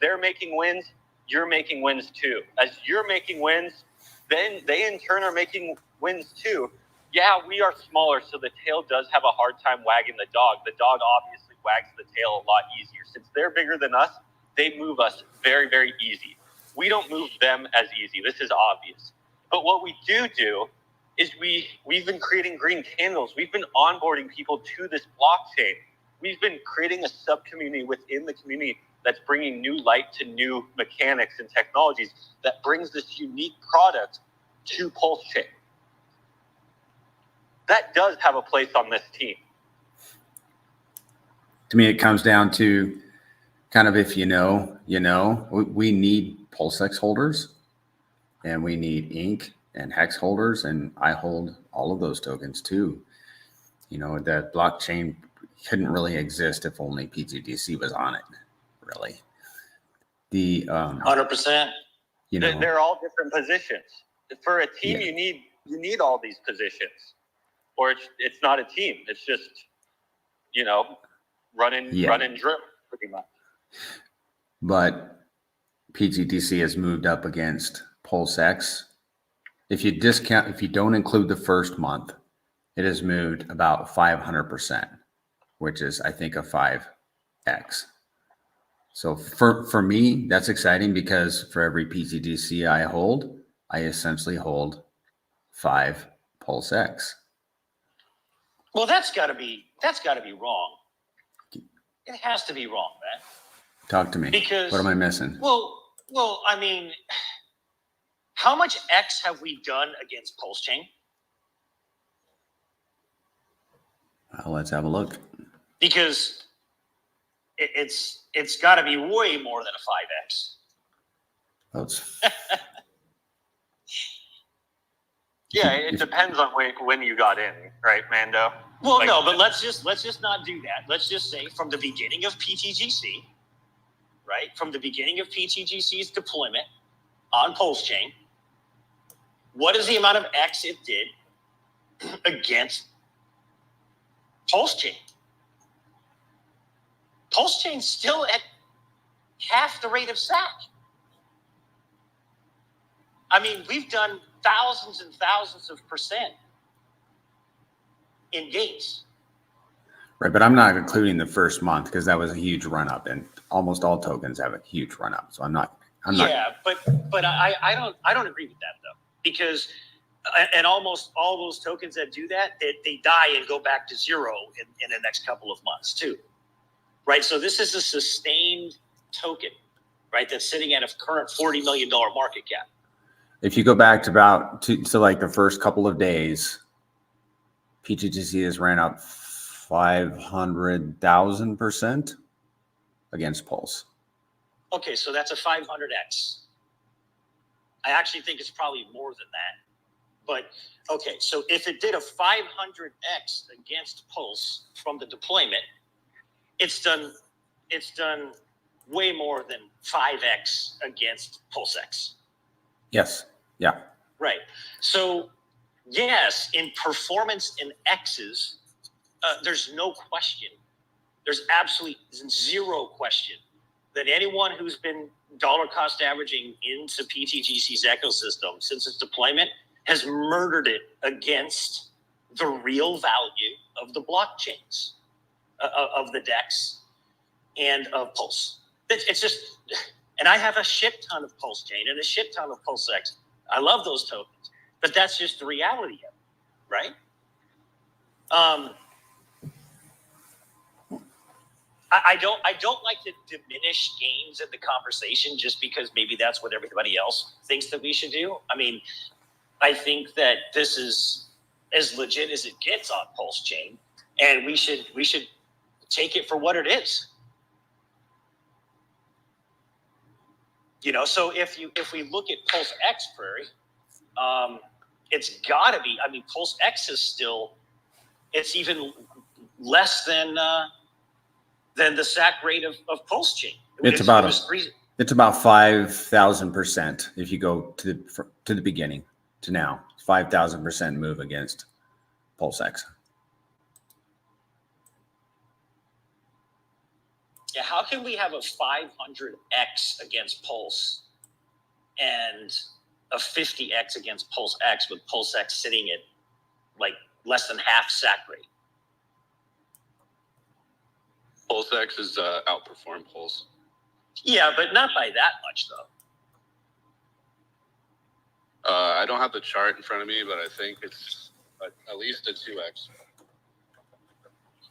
A: they're making wins, you're making wins too. As you're making wins, then they in turn are making wins too. Yeah, we are smaller, so the tail does have a hard time wagging the dog. The dog obviously wags the tail a lot easier. Since they're bigger than us, they move us very, very easy. We don't move them as easy. This is obvious. But what we do is we've been creating green candles. We've been onboarding people to this blockchain. We've been creating a sub-community within the community that's bringing new light to new mechanics and technologies that brings this unique product to PulseChain. That does have a place on this team.
B: To me, it comes down to kind of, if you know, we need PulseX holders and we need Ink and Hex holders, and I hold all of those tokens too. You know, that blockchain couldn't really exist if only PTGC was on it, really. The
D: 100%.
B: You know,
A: They're all different positions. For a team,
B: Yeah.
A: you need all these positions, or it's not a team. It's just, run and drip pretty much.
B: But PTGC has moved up against PulseX. If you don't include the first month, it has moved about 500%, which is, I think, a 5x. So for me, that's exciting because for every PTGC I hold, I essentially hold 5 PulseX.
D: Well, that's got to be wrong. It has to be wrong, man.
B: Talk to me.
D: Because
B: what am I missing?
D: Well, I mean, how much X have we done against PulseChain?
B: Well, let's have a look.
D: Because it's got to be way more than a 5x.
B: Oh,
A: Yeah, it depends on when you got in, right, Mando?
D: Well, no, but let's just not do that. Let's just say from the beginning of PTGC, right? From the beginning of PTGC's deployment on PulseChain, what is the amount of X it did against PulseChain? PulseChain's still at half the rate of SAC. I mean, we've done thousands and thousands of percent in gains.
B: Right, but I'm not including the first month because that was a huge run up, and almost all tokens have a huge run up. So I'm not.
D: Yeah, but I don't agree with that though, because and almost all those tokens that do that, they die and go back to zero in the next couple of months too, right? So this is a sustained token, right? That's sitting at a current $40 million market cap.
B: If you go back to like the first couple of days, PTGC has ran up 500,000% against Pulse.
D: Okay, so that's a 500x. I actually think it's probably more than that. But okay, so if it did a 500x against Pulse from the deployment, it's done way more than 5x against PulseX.
B: Yes. Yeah.
D: Right. So yes, in performance in X's there's no question. There's absolutely zero question that anyone who's been dollar cost averaging into PTGC's ecosystem since its deployment has murdered it against the real value of the blockchains, of the DEX, and of Pulse. It's just, and I have a shit ton of PulseChain and a shit ton of PulseX. I love those tokens, but that's just the reality of it, right? I don't like to diminish gains in the conversation just because maybe that's what everybody else thinks that we should do. I mean, I think that this is as legit as it gets on PulseChain, and we should take it for what it is. You know, so if we look at PulseX, Prairie, it's got to be. I mean, PulseX is still, it's even less than the SAC rate of PulseChain.
B: It's about 5,000% if you go to the beginning to now. 5,000% move against PulseX.
D: Yeah, how can we have a 500x against Pulse and a 50x against PulseX with PulseX sitting at like less than half SAC rate?
C: PulseX is outperformed Pulse.
D: Yeah, but not by that much, though.
C: I don't have the chart in front of me, but I think it's at least a 2x.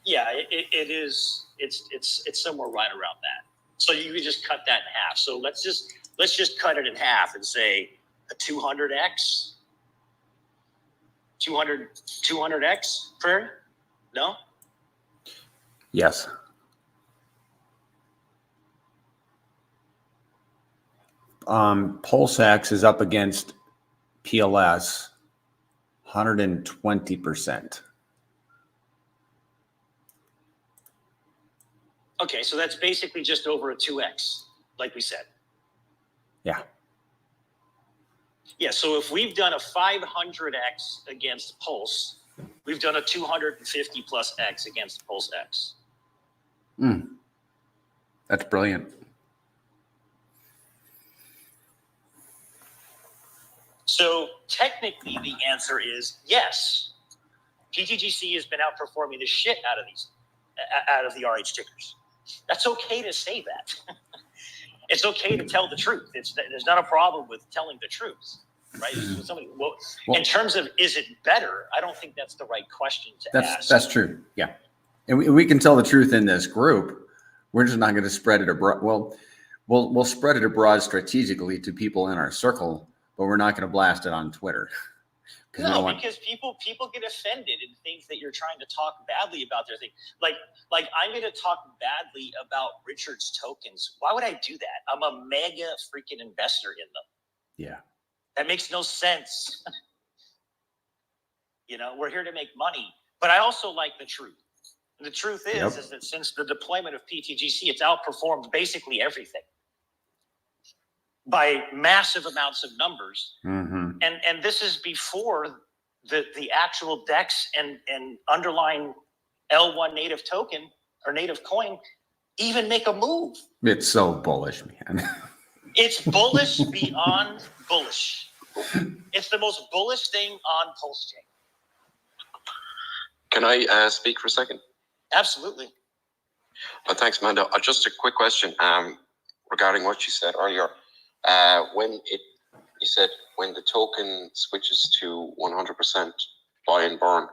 D: Yeah, it is. It's somewhere right around that. So you could just cut that in half. So let's just cut it in half and say a 200x, 200x, Prairie? No?
B: Yes. PulseX is up against PLS 120%.
D: Okay, so that's basically just over a 2x, like we said.
B: Yeah.
D: Yeah, so if we've done a 500x against Pulse, we've done a 250 plus x against PulseX.
B: That's brilliant.
D: So technically the answer is yes. PTGC has been outperforming the shit out of the RH tickers. That's okay to say that. It's okay to tell the truth. There's not a problem with telling the truth, right? Well, in terms of is it better, I don't think that's the right question to ask.
B: That's true. Yeah, and we can tell the truth in this group. We're just not going to spread it abroad. Well, we'll spread it abroad strategically to people in our circle, but we're not going to blast it on Twitter.
D: No, because people get offended and think that you're trying to talk badly about their thing. Like I'm going to talk badly about Richard's tokens. Why would I do that? I'm a mega freaking investor in them.
B: Yeah.
D: That makes no sense. You know, we're here to make money, but I also like the truth. And the truth is that since the deployment of PTGC, it's outperformed basically everything by massive amounts of numbers.
B: Mm-hmm.
D: And this is before the actual DEX and underlying L1 native token or native coin even make a move.
B: It's so bullish, man.
D: It's bullish beyond bullish. It's the most bullish thing on PulseChain.
E: Can I speak for a second?
D: Absolutely.
E: Thanks, Mando. Just a quick question regarding what you said earlier. You said when the token switches to 100% buy and burn,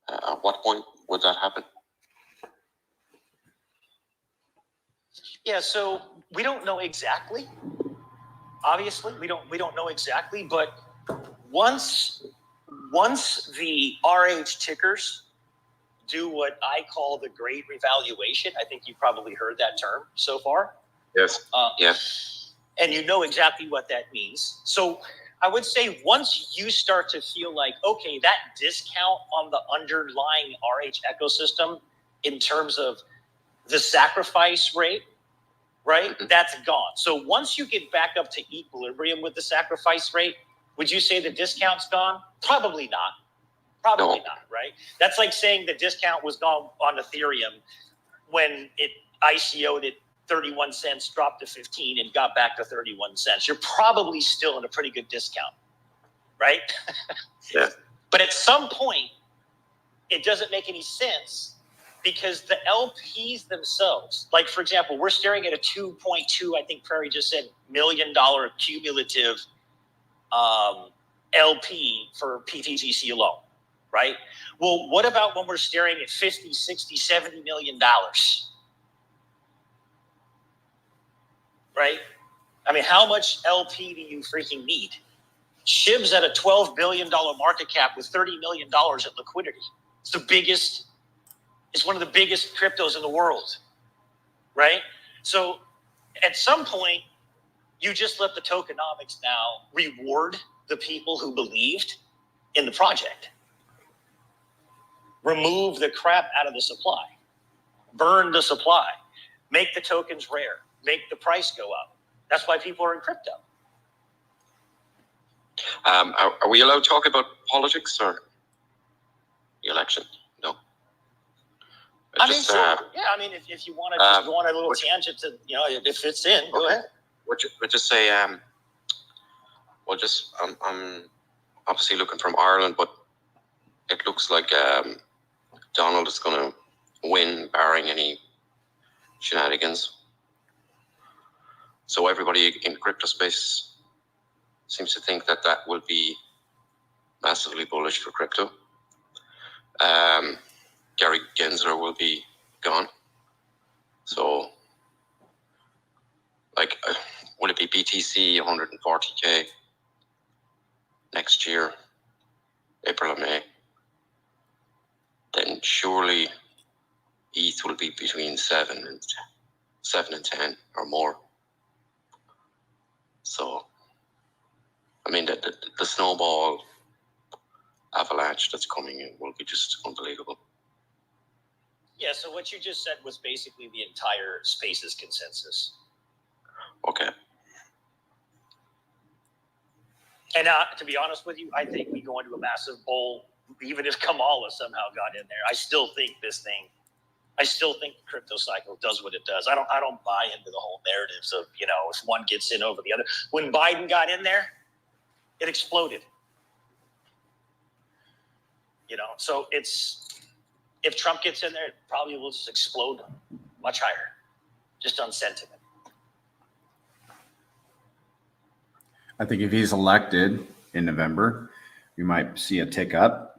E: at what point would that happen?
D: Yeah, so we don't know exactly. Obviously, we don't know exactly, but once the RH tickers do what I call the great revaluation, I think you've probably heard that term so far.
E: Yes. Yes.
D: And you know exactly what that means. So I would say once you start to feel like, okay, that discount on the underlying RH ecosystem in terms of the sacrifice rate, right? Mm-hmm. That's gone. So once you get back up to equilibrium with the sacrifice rate, would you say the discount's gone? Probably not. Probably
E: No.
D: not, right? That's like saying the discount was gone on Ethereum when it ICO'd at 31 cents, dropped to 15 and got back to 31 cents. You're probably still in a pretty good discount, right?
E: Yeah.
D: But at some point, it doesn't make any sense because the LPs themselves, like for example, we're staring at a 2.2, I think Prairie just said, $1 million cumulative LP for PTGC alone, right? Well, what about when we're staring at 50, 60, 70 million dollars? Right? I mean, how much LP do you freaking need? SHIB's at a $12 billion market cap with $30 million at liquidity. It's the biggest, it's one of the biggest cryptos in the world, right? So at some point, you just let the tokenomics now reward the people who believed in the project. Remove the crap out of the supply. Burn the supply. Make the tokens rare. Make the price go up. That's why people are in crypto.
E: Are we allowed to talk about politics or the election? No.
D: I mean, sure. Yeah, I mean, if you want to just go on a little tangent to, you know, if it fits in, go ahead.
E: We'll just say, I'm obviously looking from Ireland, but it looks like Donald is going to win, barring any shenanigans. So everybody in the crypto space seems to think that that will be massively bullish for crypto. Gary Gensler will be gone. So, like, will it be BTC 140K next year, April or May? Then surely ETH will be between 7 and 10 or more. So, I mean, the snowball avalanche that's coming in will be just unbelievable.
D: Yeah, so what you just said was basically the entire space's consensus.
E: Okay.
D: And to be honest with you, I think we go into a massive bull, even if Kamala somehow got in there. I still think the crypto cycle does what it does. I don't buy into the whole narratives of, you know, if one gets in over the other. When Biden got in there, it exploded. You know, so if Trump gets in there, it probably will just explode much higher, just on sentiment.
B: I think if he's elected in November, we might see a tick up.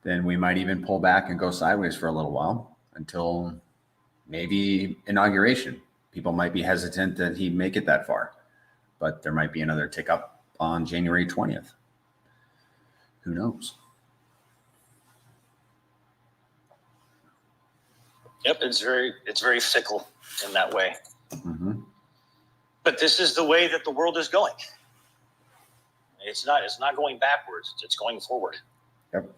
B: Then we might even pull back and go sideways for a little while until maybe inauguration. People might be hesitant that he'd make it that far, but there might be another tick up on January 20th. Who knows?
D: Yep, it's very fickle in that way.
B: Mm-hmm.
D: But this is the way that the world is going. It's not going backwards. It's going forward.
B: Yep.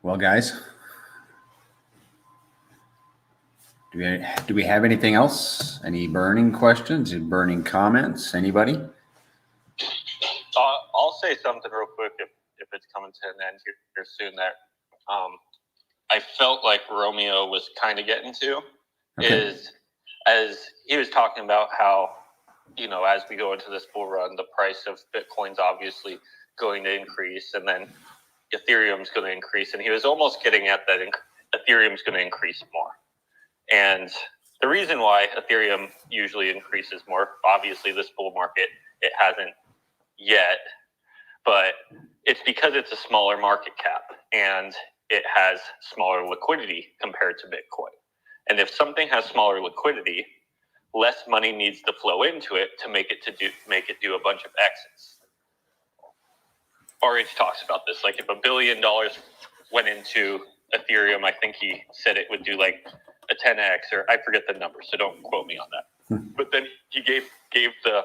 B: Well, guys, do we have anything else? Any burning questions? Any burning comments? Anybody?
A: I'll say something real quick if it's coming to an end here soon. That I felt like Romeo was kind of getting to is as he was talking about how, you know, as we go into this bull run, the price of Bitcoin's obviously going to increase, and then Ethereum's going to increase, and he was almost getting at that Ethereum's going to increase more. And the reason why Ethereum usually increases more, obviously this bull market, it hasn't yet, but it's because it's a smaller market cap and it has smaller liquidity compared to Bitcoin. And if something has smaller liquidity, less money needs to flow into it to make it do a bunch of exits. RH talks about this. Like if $1 billion went into Ethereum, I think he said it would do like a 10x, or I forget the number, so don't quote me on that. But then he gave the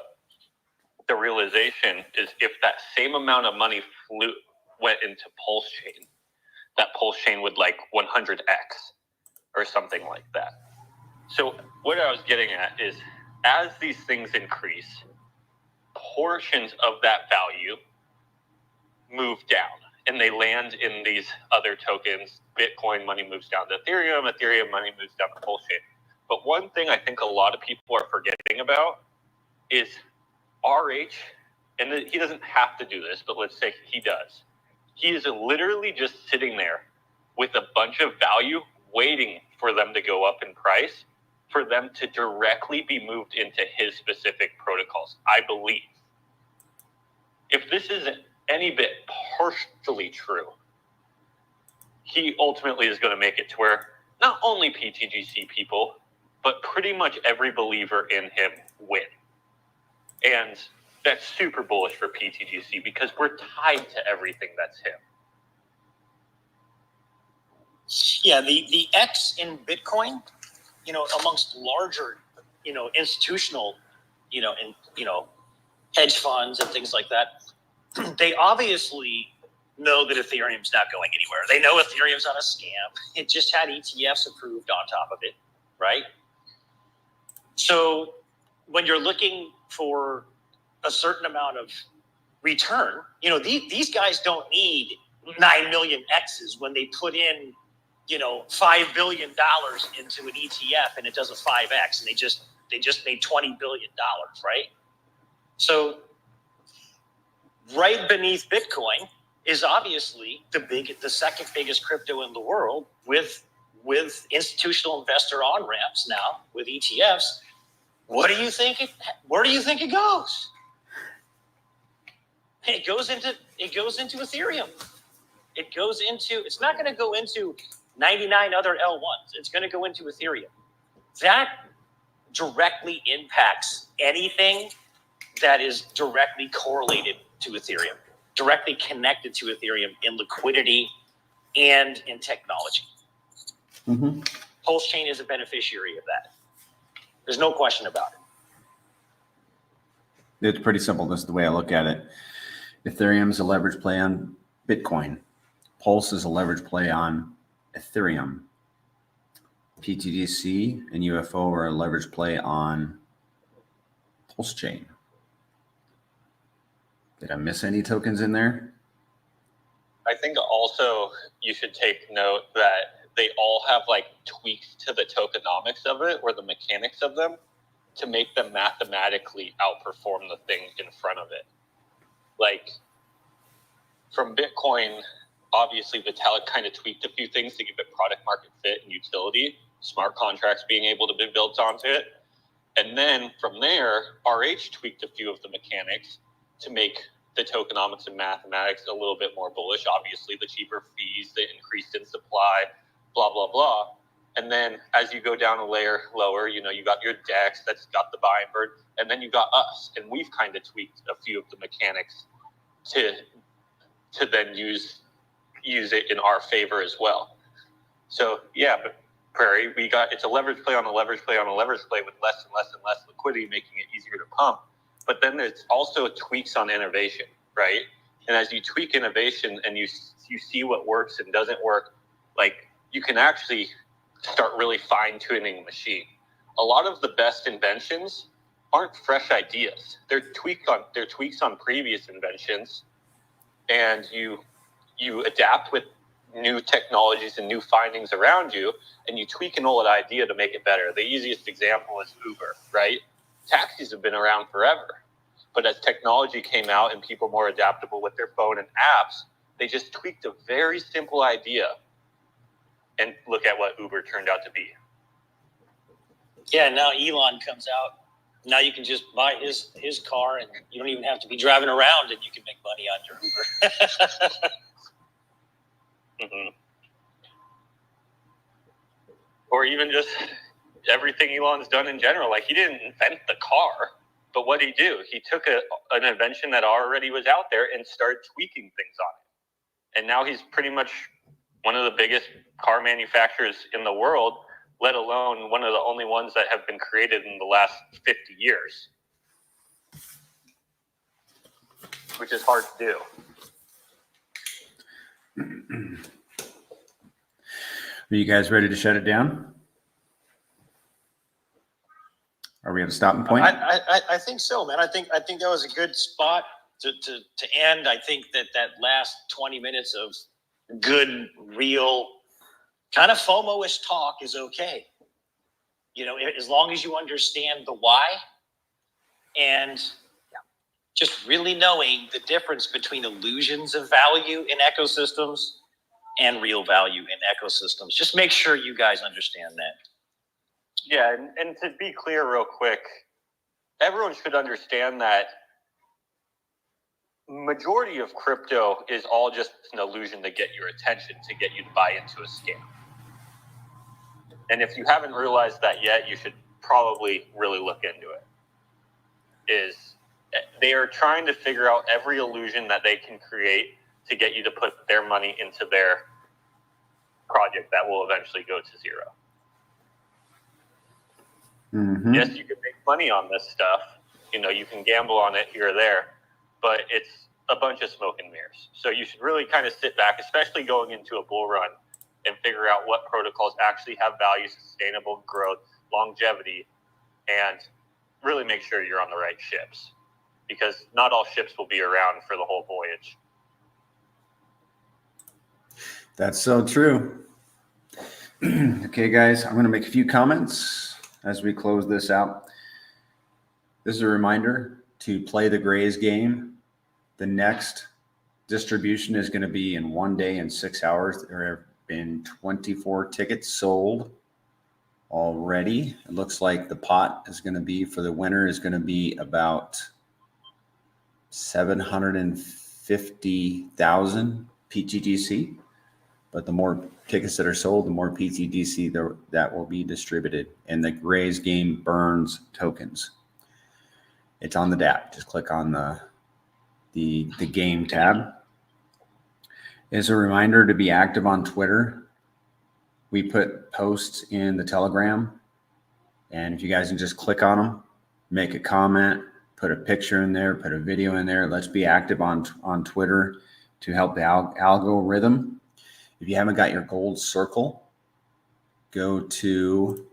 A: realization is if that same amount of money went into PulseChain, that PulseChain would like 100x or something like that. So what I was getting at is as these things increase, portions of that value move down and they land in these other tokens. Bitcoin money moves down to Ethereum, Ethereum money moves down to PulseChain. But one thing I think a lot of people are forgetting about is RH, and he doesn't have to do this, but let's say he does. He is literally just sitting there with a bunch of value waiting for them to go up in price, for them to directly be moved into his specific protocols, I believe. If this isn't any bit partially true, he ultimately is going to make it to where not only PTGC people, but pretty much every believer in him win. And that's super bullish for PTGC because we're tied to everything that's him.
D: Yeah, the X in Bitcoin, amongst larger, institutional, hedge funds and things like that, they obviously know that Ethereum's not going anywhere. They know Ethereum's not a scam. It just had ETFs approved on top of it, right? So when you're looking for a certain amount of return, these guys don't need 9 million X's when they put in, $5 billion into an ETF and it does a 5X and they just made $20 billion, right? So right beneath Bitcoin is obviously the second biggest crypto in the world with institutional investor on-ramps now with ETFs. Where do you think it goes? It goes into Ethereum. It's not going to go into 99 other L1s. It's going to go into Ethereum. That directly impacts anything that is directly correlated to Ethereum, directly connected to Ethereum in liquidity and in technology.
B: Mm-hmm.
D: PulseChain is a beneficiary of that. There's no question about it.
B: It's pretty simple. This is the way I look at it. Ethereum is a leverage play on Bitcoin. Pulse is a leverage play on Ethereum. PTGC and UFO are a leverage play on PulseChain. Did I miss any tokens in there?
A: I think also you should take note that they all have like tweaks to the tokenomics of it or the mechanics of them to make them mathematically outperform the thing in front of it. Like from Bitcoin, obviously Vitalik kind of tweaked a few things to give it product market fit and utility, smart contracts being able to be built onto it. And then from there, RH tweaked a few of the mechanics to make the tokenomics and mathematics a little bit more bullish. Obviously, the cheaper fees, the increase in supply, blah, blah, blah. And then as you go down a layer lower, you got your DEX that's got the buying bird, and then you got us. And we've kind of tweaked a few of the mechanics to then use it in our favor as well. So yeah, but Prairie, it's a leverage play on a leverage play on a leverage play with less and less and less liquidity, making it easier to pump. But then there's also tweaks on innovation, right? And as you tweak innovation and you see what works and doesn't work, like you can actually start really fine-tuning the machine. A lot of the best inventions aren't fresh ideas. They're tweaks on previous inventions, and you adapt with new technologies and new findings around you, and you tweak an old idea to make it better. The easiest example is Uber, right? Taxis have been around forever, but as technology came out and people more adaptable with their phone and apps, they just tweaked a very simple idea, and look at what Uber turned out to be.
D: Yeah, now Elon comes out. Now you can just buy his car, and you don't even have to be driving around, and you can make money on your Uber.
A: Mm-hmm. Or even just everything Elon's done in general. Like he didn't invent the car, but what did he do? He took an invention that already was out there and started tweaking things on it. And now he's pretty much one of the biggest car manufacturers in the world, let alone one of the only ones that have been created in the last 50 years, which is hard to do.
B: Are you guys ready to shut it down? Are we at a stopping point?
D: I think so, man. I think that was a good spot to end. I think that last 20 minutes of good, real, kind of FOMO-ish talk is okay. You know, as long as you understand the why and just really knowing the difference between illusions of value in ecosystems and real value in ecosystems. Just make sure you guys understand that.
A: Yeah, and to be clear real quick, everyone should understand that majority of crypto is all just an illusion to get your attention, to get you to buy into a scam. And if you haven't realized that yet, you should probably really look into it. They are trying to figure out every illusion that they can create to get you to put their money into their project that will eventually go to zero.
B: Mm-hmm.
A: Yes, you can make money on this stuff. You know, you can gamble on it here or there, but it's a bunch of smoke and mirrors. So you should really kind of sit back, especially going into a bull run, and figure out what protocols actually have value, sustainable growth, longevity, and really make sure you're on the right ships, because not all ships will be around for the whole voyage.
B: That's so true. Okay, guys, I'm going to make a few comments as we close this out. This is a reminder to play the Grays game. The next distribution is going to be in 1 day and 6 hours. There have been 24 tickets sold already. It looks like the pot is going to be for the winner is going to be about 750,000 PTGC. But the more tickets that are sold, the more PTGC that will be distributed. And the Grays game burns tokens. It's on the DApp. Just click on the game tab. As a reminder to be active on Twitter. We put posts in the Telegram. And if you guys can just click on them, make a comment, put a picture in there, put a video in there. Let's be active on Twitter to help the algorithm. If you haven't got your gold circle, go to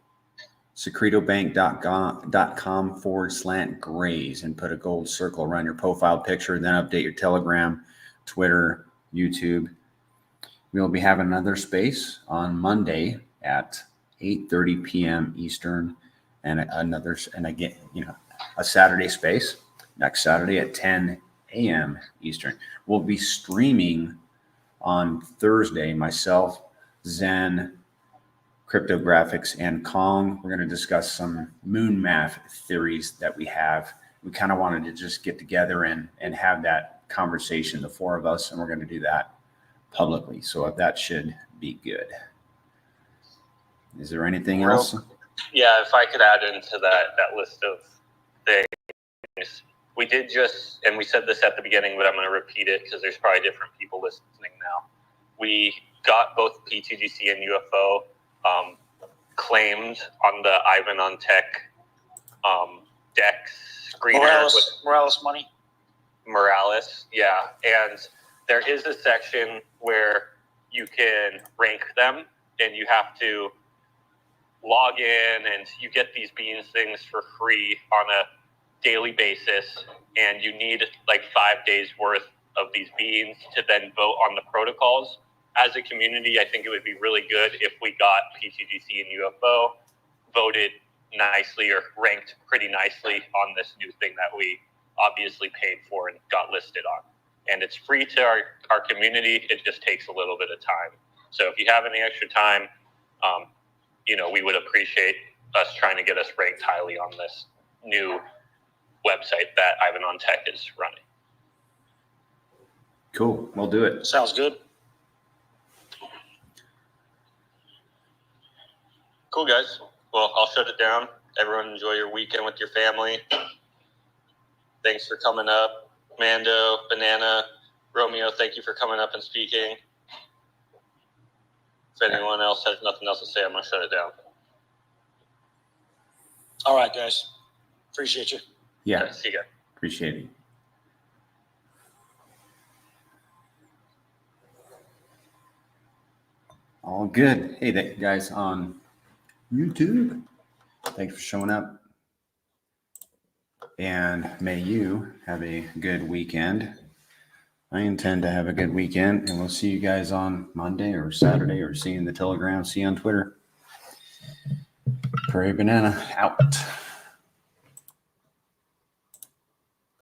B: secretobank.com/grays and put a gold circle around your profile picture. Then update your Telegram, Twitter, YouTube. We'll be having another space on Monday at 8:30 p.m. Eastern, and again, a Saturday space next Saturday at 10 a.m. Eastern. We'll be streaming on Thursday, myself, Zen, Cryptographics, and Kong. We're going to discuss some moon math theories that we have. We kind of wanted to just get together and have that conversation, the four of us, and we're going to do that publicly. So that should be good. Is there anything else?
A: Yeah, if I could add into that list of things. We did and we said this at the beginning, but I'm going to repeat it because there's probably different people listening now. We got both PTGC and UFO claimed on the Ivan on Tech DEX screener.
D: Morales money?
A: Morales, yeah. And there is a section where you can rank them, and you have to log in, and you get these beans things for free on a daily basis, and you need like 5 days worth of these beans to then vote on the protocols. As a community, I think it would be really good if we got PTGC and UFO voted nicely or ranked pretty nicely on this new thing that we obviously paid for and got listed on. And it's free to our community. It just takes a little bit of time. So if you have any extra time, we would appreciate us trying to get us ranked highly on this new website that Ivan on Tech is running.
B: Cool. We'll do it.
D: Sounds good.
A: Cool, guys. Well, I'll shut it down. Everyone enjoy your weekend with your family. Thanks for coming up. Mando, Banana, Romeo, thank you for coming up and speaking. If anyone else has nothing else to say, I'm going to shut it down.
D: All right, guys. Appreciate you.
B: Yeah.
A: Okay, see you guys.
B: Appreciate it. All good. Hey, guys on YouTube, thanks for showing up. And may you have a good weekend. I intend to have a good weekend, and we'll see you guys on Monday or Saturday, or see you in the Telegram, see you on Twitter. Prairie Banana out.